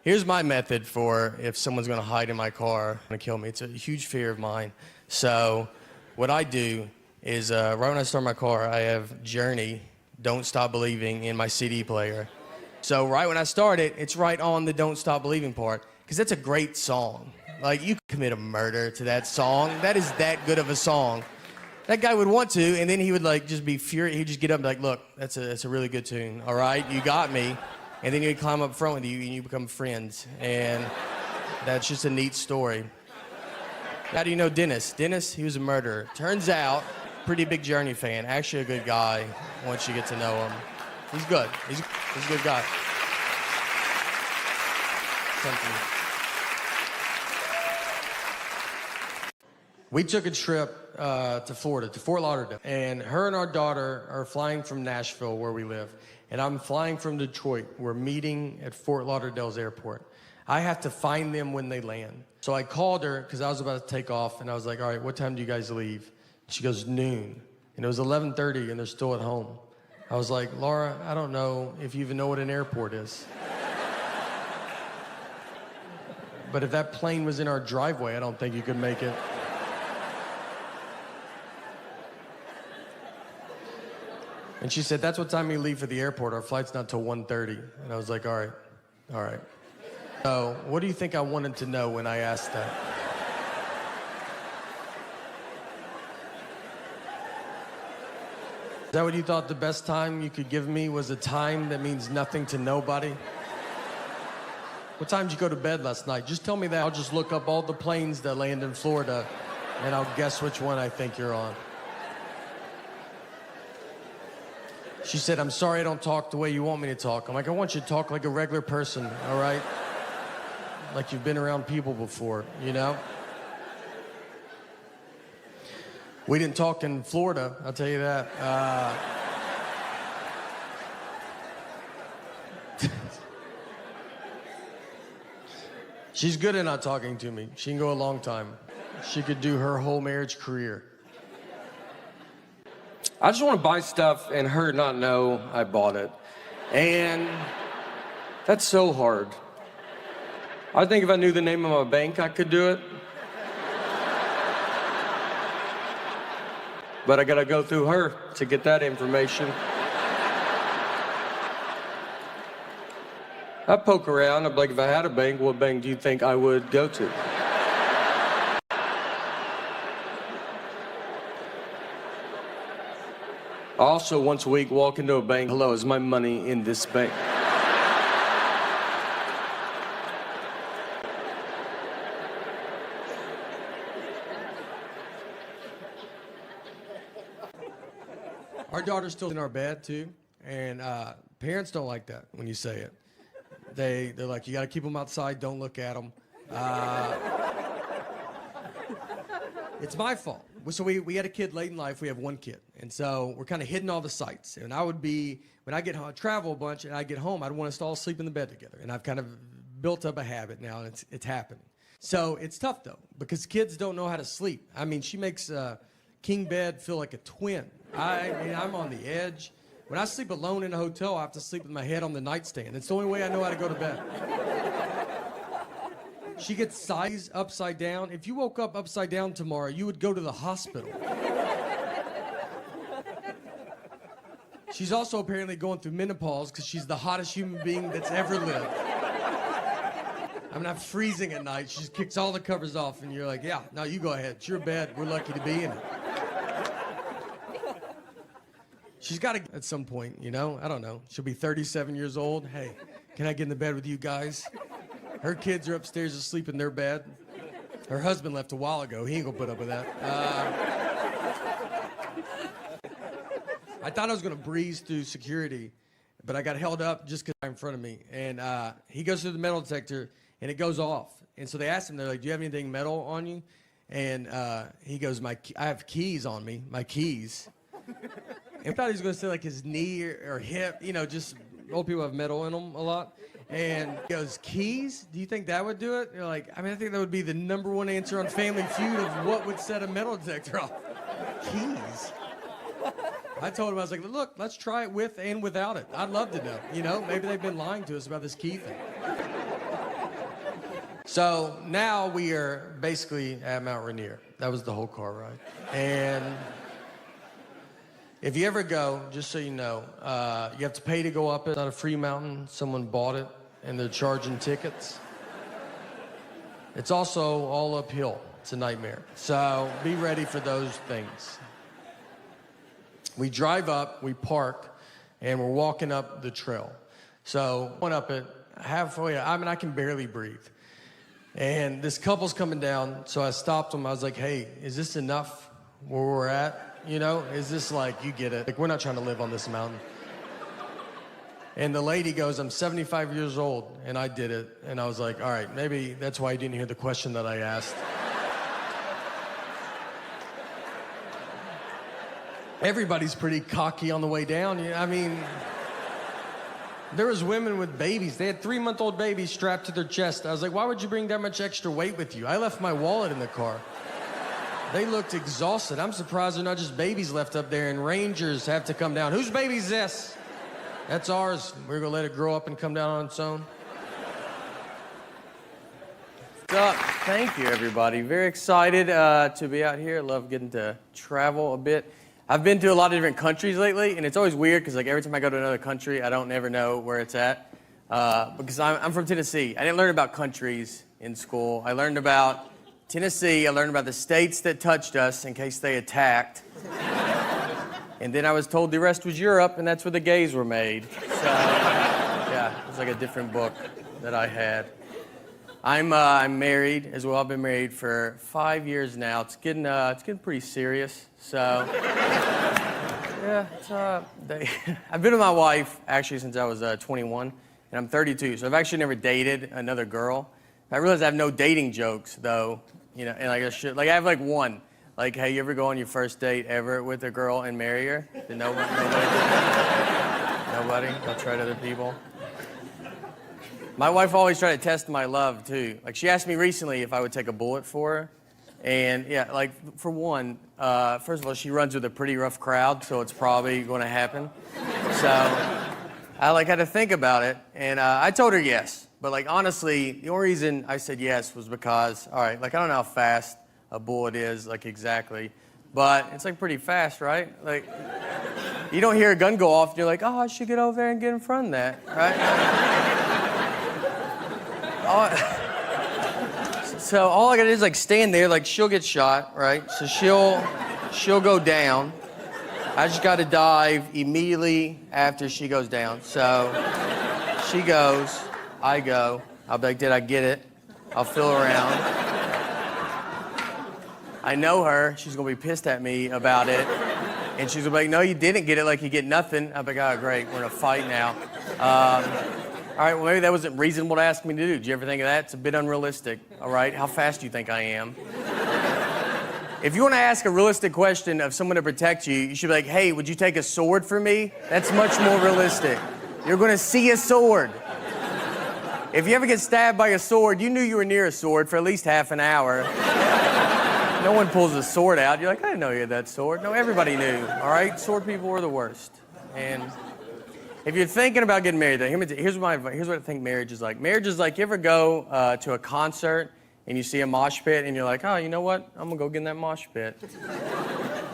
Here's my method for if someone's going to hide in my car and kill me. It's a huge fear of mine. So what I do is right when I start my car, I have Journey, Don't Stop Believing in my CD player. So right when I start it, it's right on the Don't Stop Believing part, because that's a great song. Like, you could commit a murder to that song. That is that good of a song. That guy would want to, and then he would, like, just be furious. He'd just get up and be like, look, that's a really good tune, all right? You got me. And then he'd climb up front with you, and you become friends. And that's just a neat story. How do you know Dennis? Dennis, he was a murderer. Turns out, pretty big Journey fan. Actually a good guy once you get to know him. He's good. He's a good guy. We took a trip to Florida, to Fort Lauderdale. And her and our daughter are flying from Nashville, where we live. And I'm flying from Detroit. We're meeting at Fort Lauderdale's airport. I have to find them when they land. So I called her because I was about to take off, and I was like, all right, what time do you guys leave? She goes, noon. And it was 11:30, and they're still at home. I was like, Laura, I don't know if you even know what an airport is. But if that plane was in our driveway, I don't think you could make it. And she said, that's what time we leave for the airport. Our flight's not till 1:30. And I was like, all right. So what do you think I wanted to know when I asked that? Is that what you thought the best time you could give me was a time that means nothing to nobody? What time did you go to bed last night? Just tell me that. I'll just look up all the planes that land in Florida, and I'll guess which one I think you're on. She said, I'm sorry I don't talk the way you want me to talk. I'm like, I want you to talk like a regular person, all right? Like you've been around people before, you know? We didn't talk in Florida, I'll tell you that. She's good at not talking to me. She can go a long time. She could do her whole marriage career. I just want to buy stuff and her not know I bought it. And that's so hard. I think if I knew the name of my bank, I could do it. But I gotta go through her to get that information. I poke around, I'm like, if I had a bank, what bank do you think I would go to? I also, once a week, walk into a bank. Hello, is my money in this bank? Our daughter's still in our bed, too. And parents don't like that when you say it. They're like, you got to keep them outside. Don't look at them. It's my fault. So we had a kid late in life. We have one kid. And so we're kind of hitting all the sites. And when I get home, I travel a bunch and I get home, I'd want us to all sleep in the bed together. And I've kind of built up a habit now, and it's happening. So it's tough, though, because kids don't know how to sleep. I mean, she makes king bed feel like a twin. I mean, I'm on the edge. When I sleep alone in a hotel, I have to sleep with my head on the nightstand. It's the only way I know how to go to bed. She gets sized upside down. If you woke up upside down tomorrow, you would go to the hospital. She's also apparently going through menopause because she's the hottest human being that's ever lived. I mean, I'm freezing at night. She just kicks all the covers off, and you're like, yeah, no, you go ahead. It's your bed. We're lucky to be in it. She's got to, at some point, I don't know. She'll be 37 years old. Hey, can I get in the bed with you guys? Her kids are upstairs asleep in their bed. Her husband left a while ago. He ain't gonna put up with that. I thought I was gonna breeze through security, but I got held up just because I'm in front of me. And he goes through the metal detector, and it goes off. And so they asked him, they're like, do you have anything metal on you? And he goes, I have keys on me, my keys. And I thought he was gonna say like his knee or hip, just old people have metal in them a lot. And he goes, keys? Do you think that would do it? You're like, I think that would be the number one answer on Family Feud of what would set a metal detector off. Keys. I told him, I was like, look, let's try it with and without it. I'd love to know. Maybe they've been lying to us about this key thing. So now we are basically at Mount Rainier. That was the whole car ride. And if you ever go, just so you know, you have to pay to go up it. It's not a free mountain. Someone bought it, and they're charging tickets. It's also all uphill. It's a nightmare. So be ready for those things. We drive up, we park, and we're walking up the trail. So went up it halfway. I can barely breathe. And this couple's coming down, so I stopped them. I was like, hey, is this enough where we're at? Is this like, you get it? Like, we're not trying to live on this mountain. And the lady goes, I'm 75 years old, and I did it. And I was like, all right, maybe that's why you didn't hear the question that I asked. Everybody's pretty cocky on the way down. There was women with babies. They had 3-month-old babies strapped to their chest. I was like, why would you bring that much extra weight with you? I left my wallet in the car. They looked exhausted. I'm surprised they're not just babies left up there and rangers have to come down. Whose baby's this? That's ours. We're gonna let it grow up and come down on its own. What's up? Thank you, everybody. Very excited to be out here. Love getting to travel a bit. I've been to a lot of different countries lately, and it's always weird because every time I go to another country, I don't never know where it's at. Because I'm from Tennessee. I didn't learn about countries in school. I learned about Tennessee. I learned about the states that touched us in case they attacked. And then I was told the rest was Europe, and that's where the gays were made. So, yeah, it was like a different book that I had. I'm married as well. I've been married for 5 years now. It's getting pretty serious. So, yeah, I've been with my wife actually since I was 21, and I'm 32. So I've actually never dated another girl. I realize I have no dating jokes though. And I have one. Like, hey, you ever go on your first date ever with a girl and marry her? Did nobody? Nobody? I'll try to other people. My wife always tried to test my love too. Like, she asked me recently if I would take a bullet for her. And yeah, for one, first of all, she runs with a pretty rough crowd, so it's probably going to happen. So I had to think about it, and I told her yes. But honestly, the only reason I said yes was because, all right, I don't know how fast a bullet is, exactly, but it's pretty fast, right? You don't hear a gun go off, and you're like, oh, I should get over there and get in front of that, right? So all I gotta do is stand there, she'll get shot, right? So she'll go down. I just gotta dive immediately after she goes down. So she goes. I go. I'll be like, did I get it? I'll feel around. I know her. She's going to be pissed at me about it. And she's going to be like, no, you didn't get it. You get nothing. I'll be like, oh, great. We're in a fight now. All right, well, maybe that wasn't reasonable to ask me to do. Did you ever think of that? It's a bit unrealistic. All right, how fast do you think I am? If you want to ask a realistic question of someone to protect you, you should be like, hey, would you take a sword for me? That's much more realistic. You're going to see a sword. If you ever get stabbed by a sword, you knew you were near a sword for at least half an hour. No one pulls a sword out. You're like, I didn't know you had that sword. No, everybody knew, all right? Sword people were the worst. And if you're thinking about getting married, here's what I think marriage is like. Marriage is like, you ever go to a concert and you see a mosh pit and you're like, oh, you know what? I'm going to go get in that mosh pit.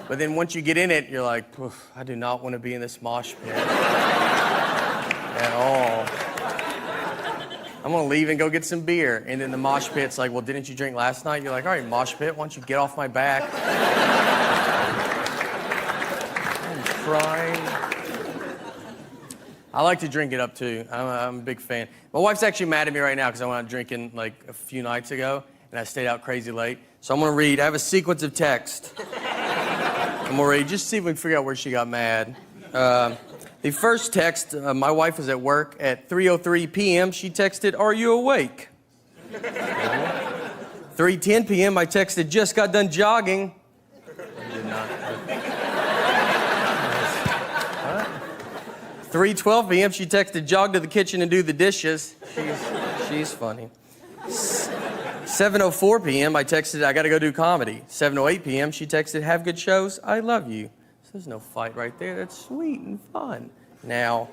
But then once you get in it, you're like, I do not want to be in this mosh pit at all. I'm going to leave and go get some beer. And then the mosh pit's like, well, didn't you drink last night? You're like, all right, mosh pit, why don't you get off my back? I'm crying. I like to drink it up, too. I'm a big fan. My wife's actually mad at me right now because I went out drinking like a few nights ago, and I stayed out crazy late. So I'm going to read. I have a sequence of text. I'm going to read, just see if we can figure out where she got mad. The first text, my wife was at work at 3:03 p.m. She texted, are you awake? 3:10 p.m. I texted, just got done jogging. I did not. 3:12 p.m. she texted, jog to the kitchen and do the dishes. She's funny. 7:04 p.m. I texted, I gotta go do comedy. 7:08 p.m. she texted, have good shows, I love you. There's no fight right there. That's sweet and fun. Now,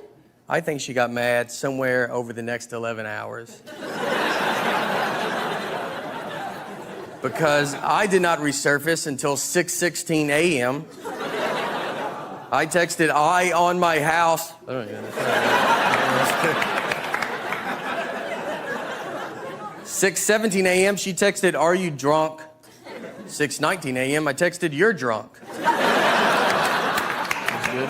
I think she got mad somewhere over the next 11 hours. Because I did not resurface until 6:16 a.m. I texted, I on my house. 6:17 a.m. she texted, are you drunk? 6:19 a.m. I texted, you're drunk. Good.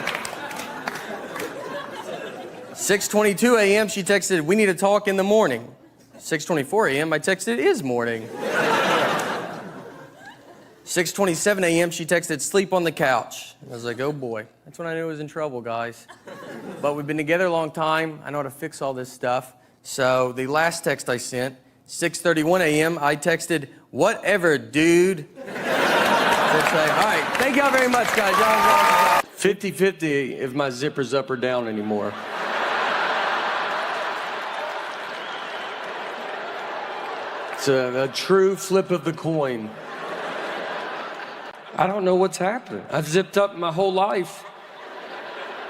6:22 a.m. she texted, we need to talk in the morning. 6:24 a.m. I texted, it is morning. 6:27 a.m. she texted, sleep on the couch. I was like, oh boy. That's when I knew I was in trouble, guys. But we've been together a long time. I know how to fix all this stuff. So the last text I sent, 6:31 a.m. I texted, whatever, dude. All right, thank y'all very much, guys. Y'all 50-50 if my zipper's up or down anymore. It's a true flip of the coin. I don't know what's happening. I've zipped up my whole life.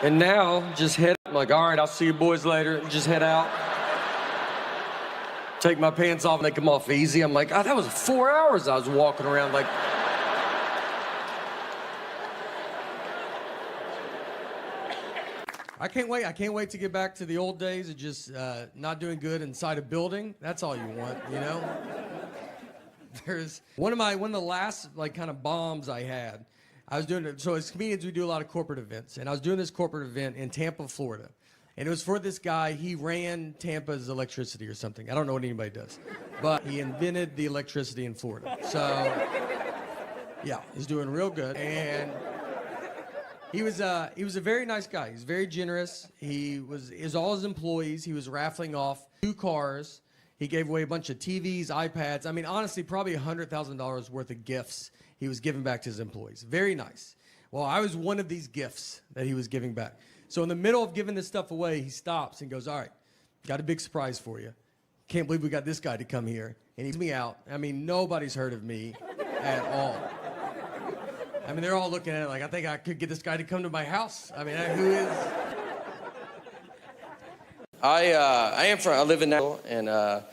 And now, just head, I'm like, all right, I'll see you boys later, and just head out. Take my pants off and they come off easy. I'm like, oh, that was 4 hours I was walking around like... I can't wait to get back to the old days of just not doing good inside a building. That's all you want, you know? There's one of the last like kind of bombs I had. I was doing it, so as comedians we do a lot of corporate events, and I was doing this corporate event in Tampa, Florida. And it was for this guy. He ran Tampa's electricity or something. I don't know what anybody does. But he invented the electricity in Florida. So yeah, he's doing real good. And he was a very nice guy. He's very generous. Is all his employees. He was raffling off 2 cars. He gave away a bunch of TVs, iPads. I mean, honestly, probably $100,000 worth of gifts he was giving back to his employees. Very nice. Well, I was one of these gifts that he was giving back. So in the middle of giving this stuff away, he stops and goes, all right, got a big surprise for you. Can't believe we got this guy to come here. And he's me out. I mean, nobody's heard of me at all. I mean, they're all looking at it like, I think I could get this guy to come to my house. I mean, who is? I live in Nashville, and I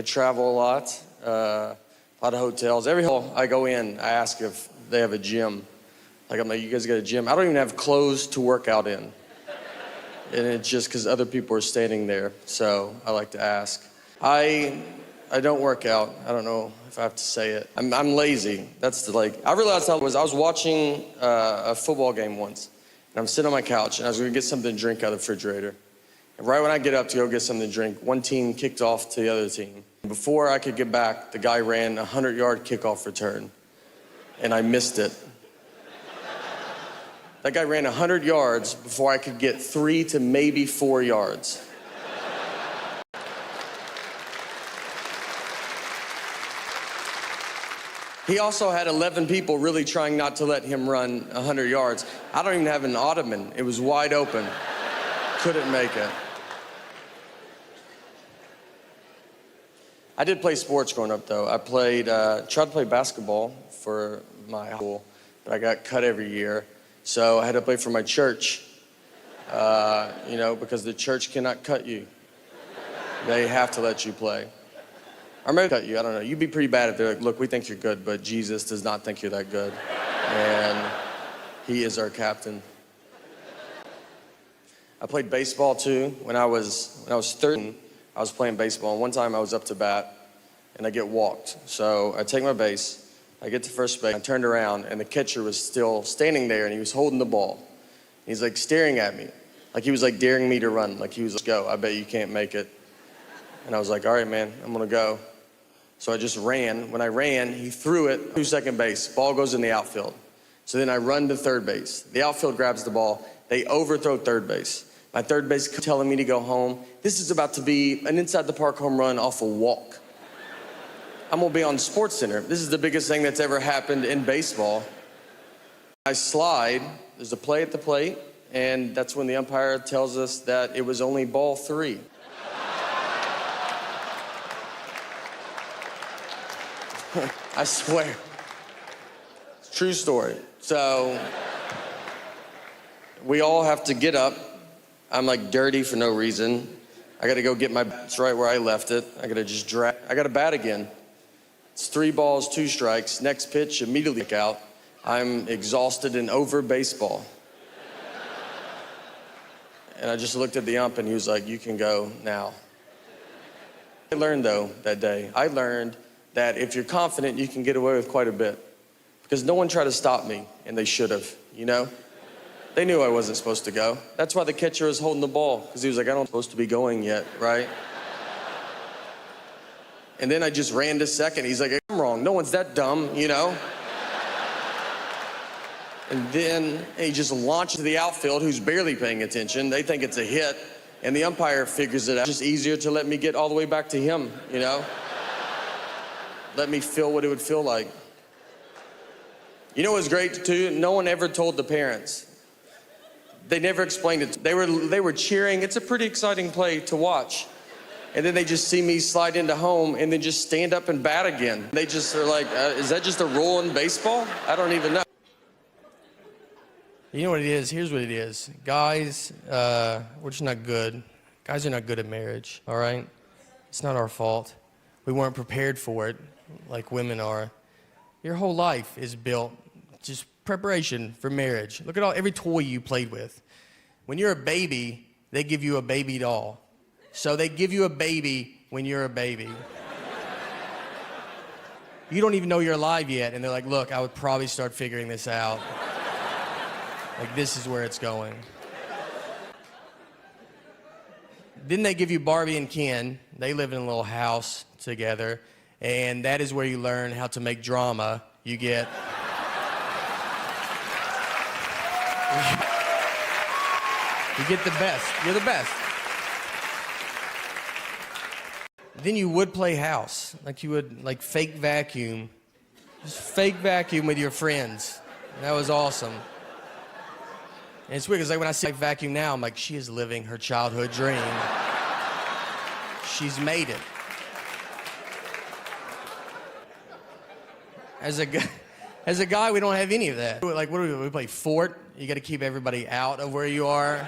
travel a lot of hotels. Every hotel I go in, I ask if they have a gym. Like, I'm like, you guys got a gym? I don't even have clothes to work out in. And it's just because other people are standing there, so I like to ask. I don't work out. I don't know if I have to say it. I'm lazy. I realized I was watching a football game once, and I'm sitting on my couch, and I was going to get something to drink out of the refrigerator. And right when I get up to go get something to drink, one team kicked off to the other team. Before I could get back, the guy ran a 100-yard kickoff return, and I missed it. That guy ran 100 yards before I could get 3 to maybe 4 yards. He also had 11 people really trying not to let him run 100 yards. I don't even have an ottoman. It was wide open. Couldn't make it. I did play sports growing up, though. I tried to play basketball for my school, but I got cut every year. So I had to play for my church, because the church cannot cut you. They have to let you play. Or maybe cut you, I don't know. You'd be pretty bad if they're like, look, we think you're good, but Jesus does not think you're that good. And he is our captain. I played baseball too. When I was 13, I was playing baseball, and one time I was up to bat, and I get walked. So I take my base, I get to first base, I turned around, and the catcher was still standing there, and he was holding the ball. He's like staring at me, like he was like daring me to run, like he was like, go, I bet you can't make it. And I was like, all right, man, I'm gonna go. So I just ran. When I ran, he threw it to second base. Ball goes in the outfield. So then I run to third base. The outfield grabs the ball. They overthrow third base. My third base telling me to go home. This is about to be an inside the park home run off a walk. I'm gonna be on Sports Center. This is the biggest thing that's ever happened in baseball. I slide, there's a play at the plate, and that's when the umpire tells us that it was only ball 3. I swear. True story. So we all have to get up. I'm like dirty for no reason. I gotta go get my bat right where I left it. I gotta bat again. It's 3 balls, 2 strikes. Next pitch, immediately out. I'm exhausted and over baseball. And I just looked at the ump and he was like, you can go now. I learned though that day, that if you're confident, you can get away with quite a bit. Because no one tried to stop me, and they should have, They knew I wasn't supposed to go. That's why the catcher was holding the ball, because he was like, I'm not supposed to be going yet, right? And then I just ran to second. He's like, I'm wrong. No one's that dumb, And then he just launched to the outfield, who's barely paying attention. They think it's a hit, and the umpire figures it out. It's just easier to let me get all the way back to him, Let me feel what it would feel like. You know what was great too? No one ever told the parents. They never explained it. They were cheering. It's a pretty exciting play to watch. And then they just see me slide into home and then just stand up and bat again. They just are like, is that just a rule in baseball? I don't even know. You know what it is? Here's what it is. Guys, we're just not good. Guys are not good at marriage, all right? It's not our fault. We weren't prepared for it like women are. Your whole life is built just preparation for marriage. Look at every toy you played with. When you're a baby, they give you a baby doll. So they give you a baby when you're a baby. You don't even know you're alive yet, and they're like, look, I would probably start figuring this out. Like, this is where it's going. Then they give you Barbie and Ken. They live in a little house together, and that is where you learn how to make drama. You get... You get the best. You're the best. Then you would play house. Like you would, like, fake vacuum. Just fake vacuum with your friends. And that was awesome. And it's weird, because like when I see my vacuum now, I'm like, she is living her childhood dream. She's made it. As a guy, we don't have any of that. Like, what do we play? Fort? You got to keep everybody out of where you are,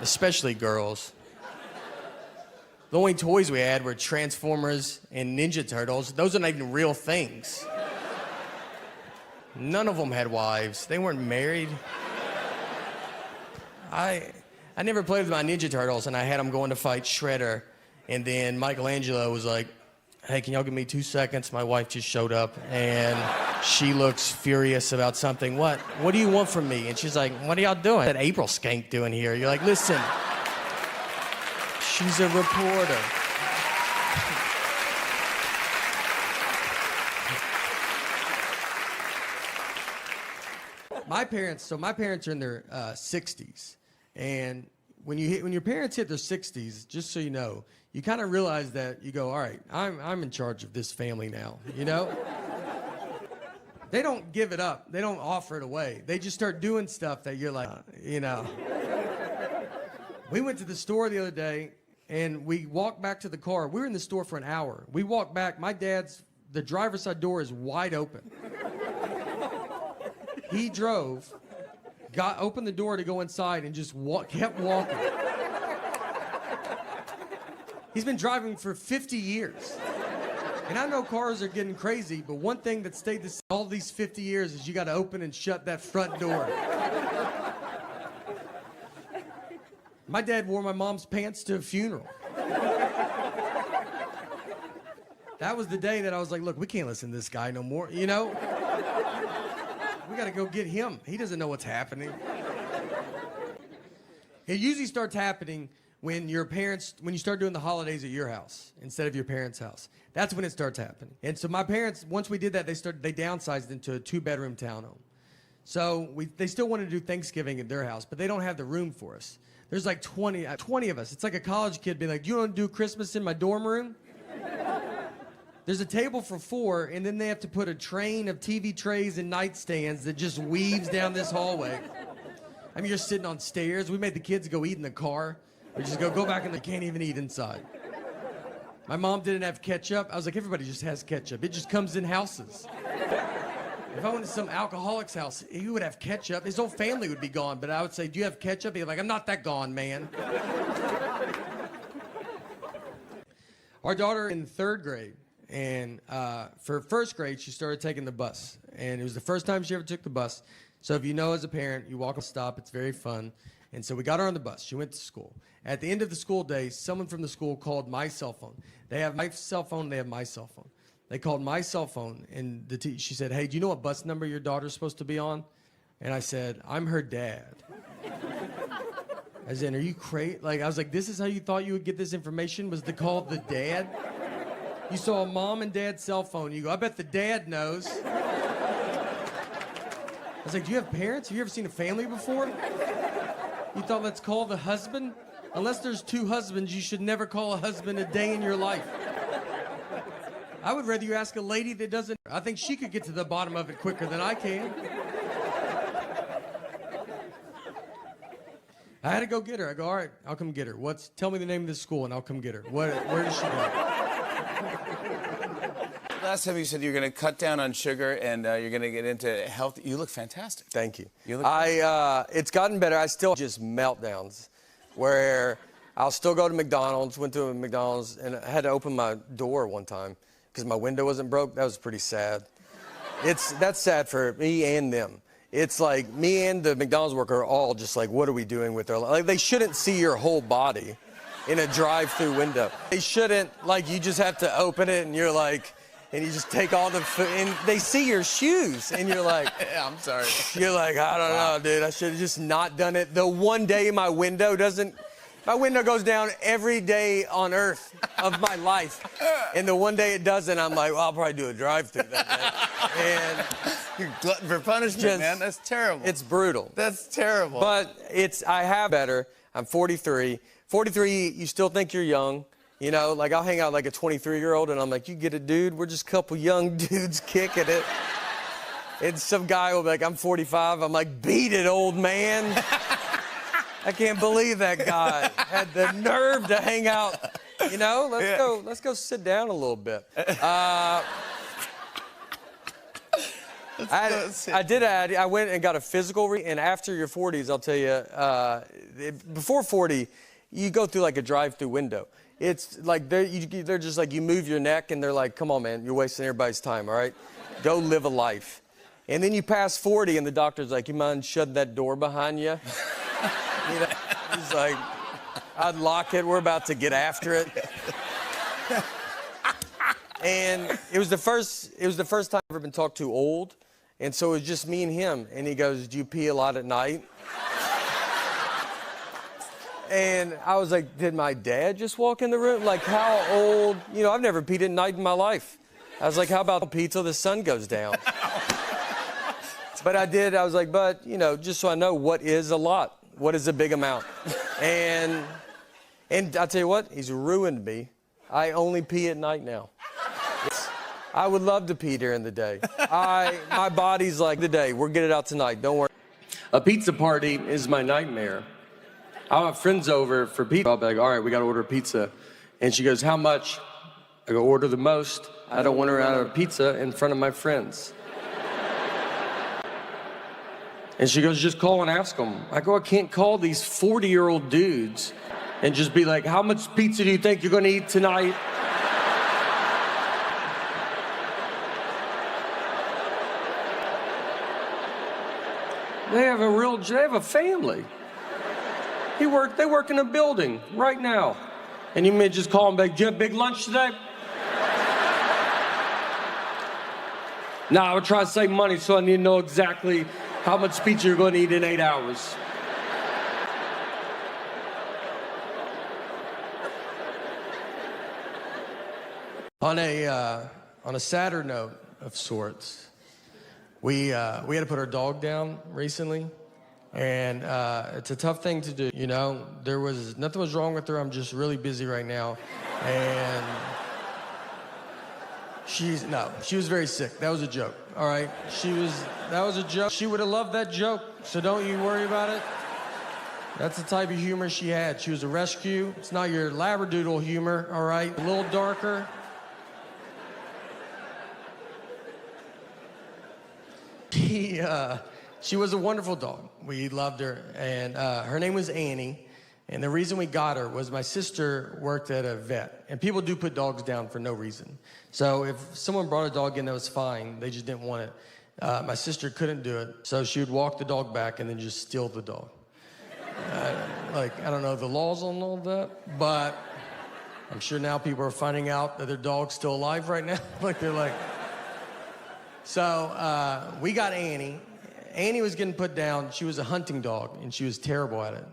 especially girls. The only toys we had were Transformers and Ninja Turtles. Those are not even real things. None of them had wives. They weren't married. I never played with my Ninja Turtles, and I had them going to fight Shredder. And then Michelangelo was like, hey, can y'all give me 2 seconds? My wife just showed up, and she looks furious about something. What do you want from me? And she's like, what are y'all doing? That April skank doing here? You're like, listen, she's a reporter. My parents are in their 60s, and when your parents hit their 60s, just so you know, you kind of realize that you go, all right, I'm in charge of this family now, They don't give it up. They don't offer it away. They just start doing stuff that you're like, you know. We went to the store the other day, and we walked back to the car. We were in the store for an hour. We walked back. The driver's side door is wide open. He drove, opened the door to go inside, and just kept walking. He's been driving for 50 years. And I know cars are getting crazy, but one thing that stayed the same all these 50 years is you got to open and shut that front door. My dad wore my mom's pants to a funeral. That was the day that I was like, look, we can't listen to this guy no more, you know? We got to go get him. He doesn't know what's happening. It usually starts happening when you start doing the holidays at your house instead of your parents' house. That's when it starts happening. And so my parents, once we did that, they downsized into a 2-bedroom townhome. So they still wanted to do Thanksgiving at their house, but they don't have the room for us. There's like 20 of us. It's like a college kid being like, do you want to do Christmas in my dorm room? There's a table for 4, and then they have to put a train of TV trays and nightstands that just weaves down this hallway. I mean, you're sitting on stairs. We made the kids go eat in the car. We just go back and they can't even eat inside. My mom didn't have ketchup. I was like, everybody just has ketchup. It just comes in houses. If I went to some alcoholic's house, he would have ketchup. His whole family would be gone, but I would say, do you have ketchup? He'd be like, I'm not that gone, man. Our daughter in 3rd grade, and for 1st grade, she started taking the bus. And it was the first time she ever took the bus. So if you know as a parent, you walk a stop, it's very fun. And so we got her on the bus. She went to school. At the end of the school day, someone from the school called my cell phone. They have my cell phone, they have my cell phone. They called my cell phone, and she said, hey, do you know what bus number your daughter's supposed to be on? And I said, I'm her dad. As in, are you crazy? I was like, this is how you thought you would get this information, was to call the dad? You saw a mom and dad's cell phone. You go, I bet the dad knows. I was like, do you have parents? Have you ever seen a family before? You thought, let's call the husband? Unless there's 2 husbands, you should never call a husband a day in your life. I would rather you ask a lady that doesn't. I think she could get to the bottom of it quicker than I can. I had to go get her. I go, all right, I'll come get her. Tell me the name of the school and I'll come get her. Where does she go? Last time you said you were going to cut down on sugar and you're going to get into health. You look fantastic. Thank you. It's gotten better. I still just meltdowns where I'll still go to McDonald's, went to a McDonald's, and I had to open my door one time because my window wasn't broke. That was pretty sad. That's sad for me and them. It's like me and the McDonald's worker are all just like, what are we doing with our life? Like, they shouldn't see your whole body in a drive-through window. They shouldn't, you just have to open it and you're like, and you just take all the food, and they see your shoes, and you're like, Yeah, I'm sorry. You're like, I don't know, dude. I should have just not done it. The one day my window goes down every day on earth of my life. And the one day it doesn't, I'm like, well, I'll probably do a drive-through that day. And You're glutton for punishment, man. That's terrible. it's brutal. That's terrible. But I have better. I'm 43. 43, you still think you're young. You know, I'll hang out like a 23-year-old, and I'm like, you get it, dude? We're just a couple young dudes kicking it. And some guy will be like, I'm 45. I'm like, beat it, old man. I can't believe that guy had the nerve to hang out. You know, let's go sit down a little bit. I went and got a physical, and after your 40s, I'll tell you, before 40, you go through like a drive-through window. It's like they're just like, you move your neck and they're like, come on, man, you're wasting everybody's time, all right? Go live a life. And then you pass 40 and the doctor's like, you mind shutting that door behind you? You know, he's like, I'd lock it, we're about to get after it. And it was the first time I've ever been talked to old. And so it was just me and him. And he goes, do you pee a lot at night? And I was like, did my dad just walk in the room? Like, how old? You know, I've never peed at night in my life. I was like, how about pee till the sun goes down? But I did. I was like, but, you know, just so I know, what is a lot? What is a big amount? And I'll tell you what, he's ruined me. I only pee at night now. I would love to pee during the day. My body's like, the day, we'll get it out tonight, don't worry. A pizza party is my nightmare. I'll have friends over for pizza. I'll be like, all right, we got to order pizza. And she goes, how much? I go, order the most. I don't want to order pizza in front of my friends. And she goes, just call and ask them. I go, I can't call these 40-year-old dudes and just be like, how much pizza do you think you're going to eat tonight? They have a family. They work in a building right now. And you may just call them back, do you have big lunch today? No, I would try to save money, so I need to know exactly how much pizza you're going to eat in 8 hours. On a sadder note of sorts, we had to put our dog down recently, and it's a tough thing to do. You know, nothing was wrong with her. I'm just really busy right now, and she was very sick. That was a joke. All right, that was a joke. She would have loved that joke, so don't you worry about it. That's the type of humor she had. She was a rescue. It's not your labradoodle humor, all right? A little darker. She was a wonderful dog. We loved her, and her name was Annie. And the reason we got her was my sister worked at a vet, and people do put dogs down for no reason. So if someone brought a dog in that was fine, they just didn't want it. My sister couldn't do it, so she would walk the dog back and then just steal the dog. I don't know the laws on all that, but I'm sure now people are finding out that their dog's still alive right now. So we got Annie. Annie was getting put down. She was a hunting dog, and she was terrible at it.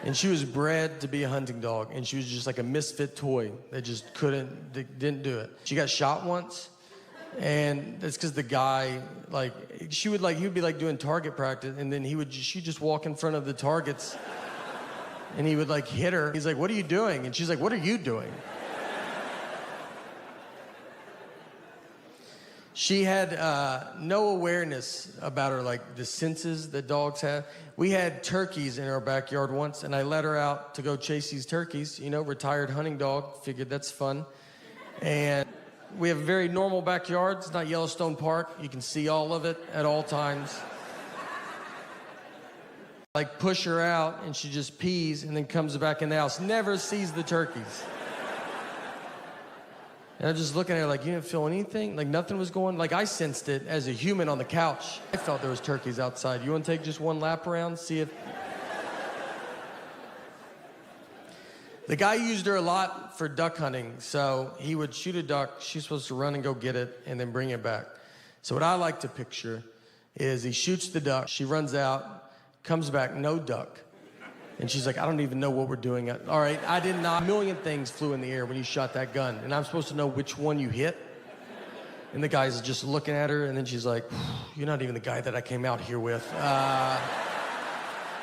And she was bred to be a hunting dog, and she was just like a misfit toy that just didn't do it. She got shot once, and that's because the guy, he would be like doing target practice, and then she'd just walk in front of the targets, and he would hit her. He's like, what are you doing? And she's like, what are you doing? She had no awareness about her, the senses that dogs have. We had turkeys in our backyard once, and I let her out to go chase these turkeys. You know, retired hunting dog. Figured that's fun. And we have a very normal backyard. It's not Yellowstone Park. You can see all of it at all times. Push her out, and she just pees and then comes back in the house. Never sees the turkeys. And I'm just looking at her you didn't feel anything? Nothing was going? I sensed it as a human on the couch. I felt there was turkeys outside. You want to take just one lap around, see if... The guy used her a lot for duck hunting, so he would shoot a duck. She's supposed to run and go get it and then bring it back. So what I like to picture is he shoots the duck, she runs out, comes back, no duck. And she's like, I don't even know what we're doing. All right, I did not. A million things flew in the air when you shot that gun, and I'm supposed to know which one you hit. And the guy's just looking at her, and then she's like, you're not even the guy that I came out here with.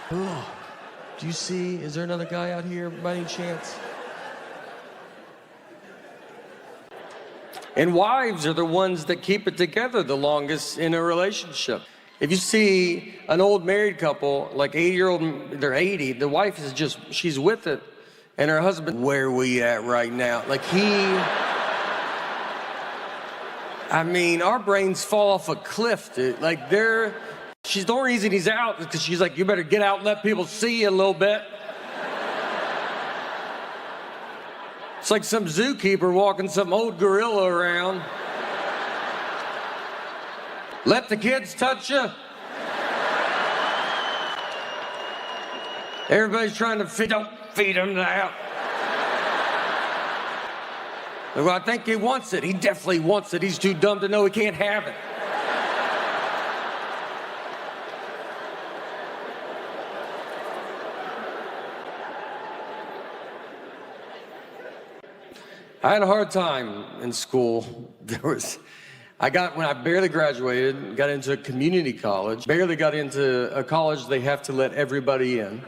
Do you see, is there another guy out here by any chance? And wives are the ones that keep it together the longest in a relationship. If you see an old married couple, 80-year-old, they're 80, the wife is she's with it, and her husband, where are we at right now? Our brains fall off a cliff, dude. The only reason he's out is because she's like, you better get out and let people see you a little bit. It's like some zookeeper walking some old gorilla around. Let the kids touch you. Everybody's trying to don't feed him now. Well, I think he wants it. He definitely wants it. He's too dumb to know he can't have it. I had a hard time in school. When I barely graduated, got into a community college, barely got into a college they have to let everybody in.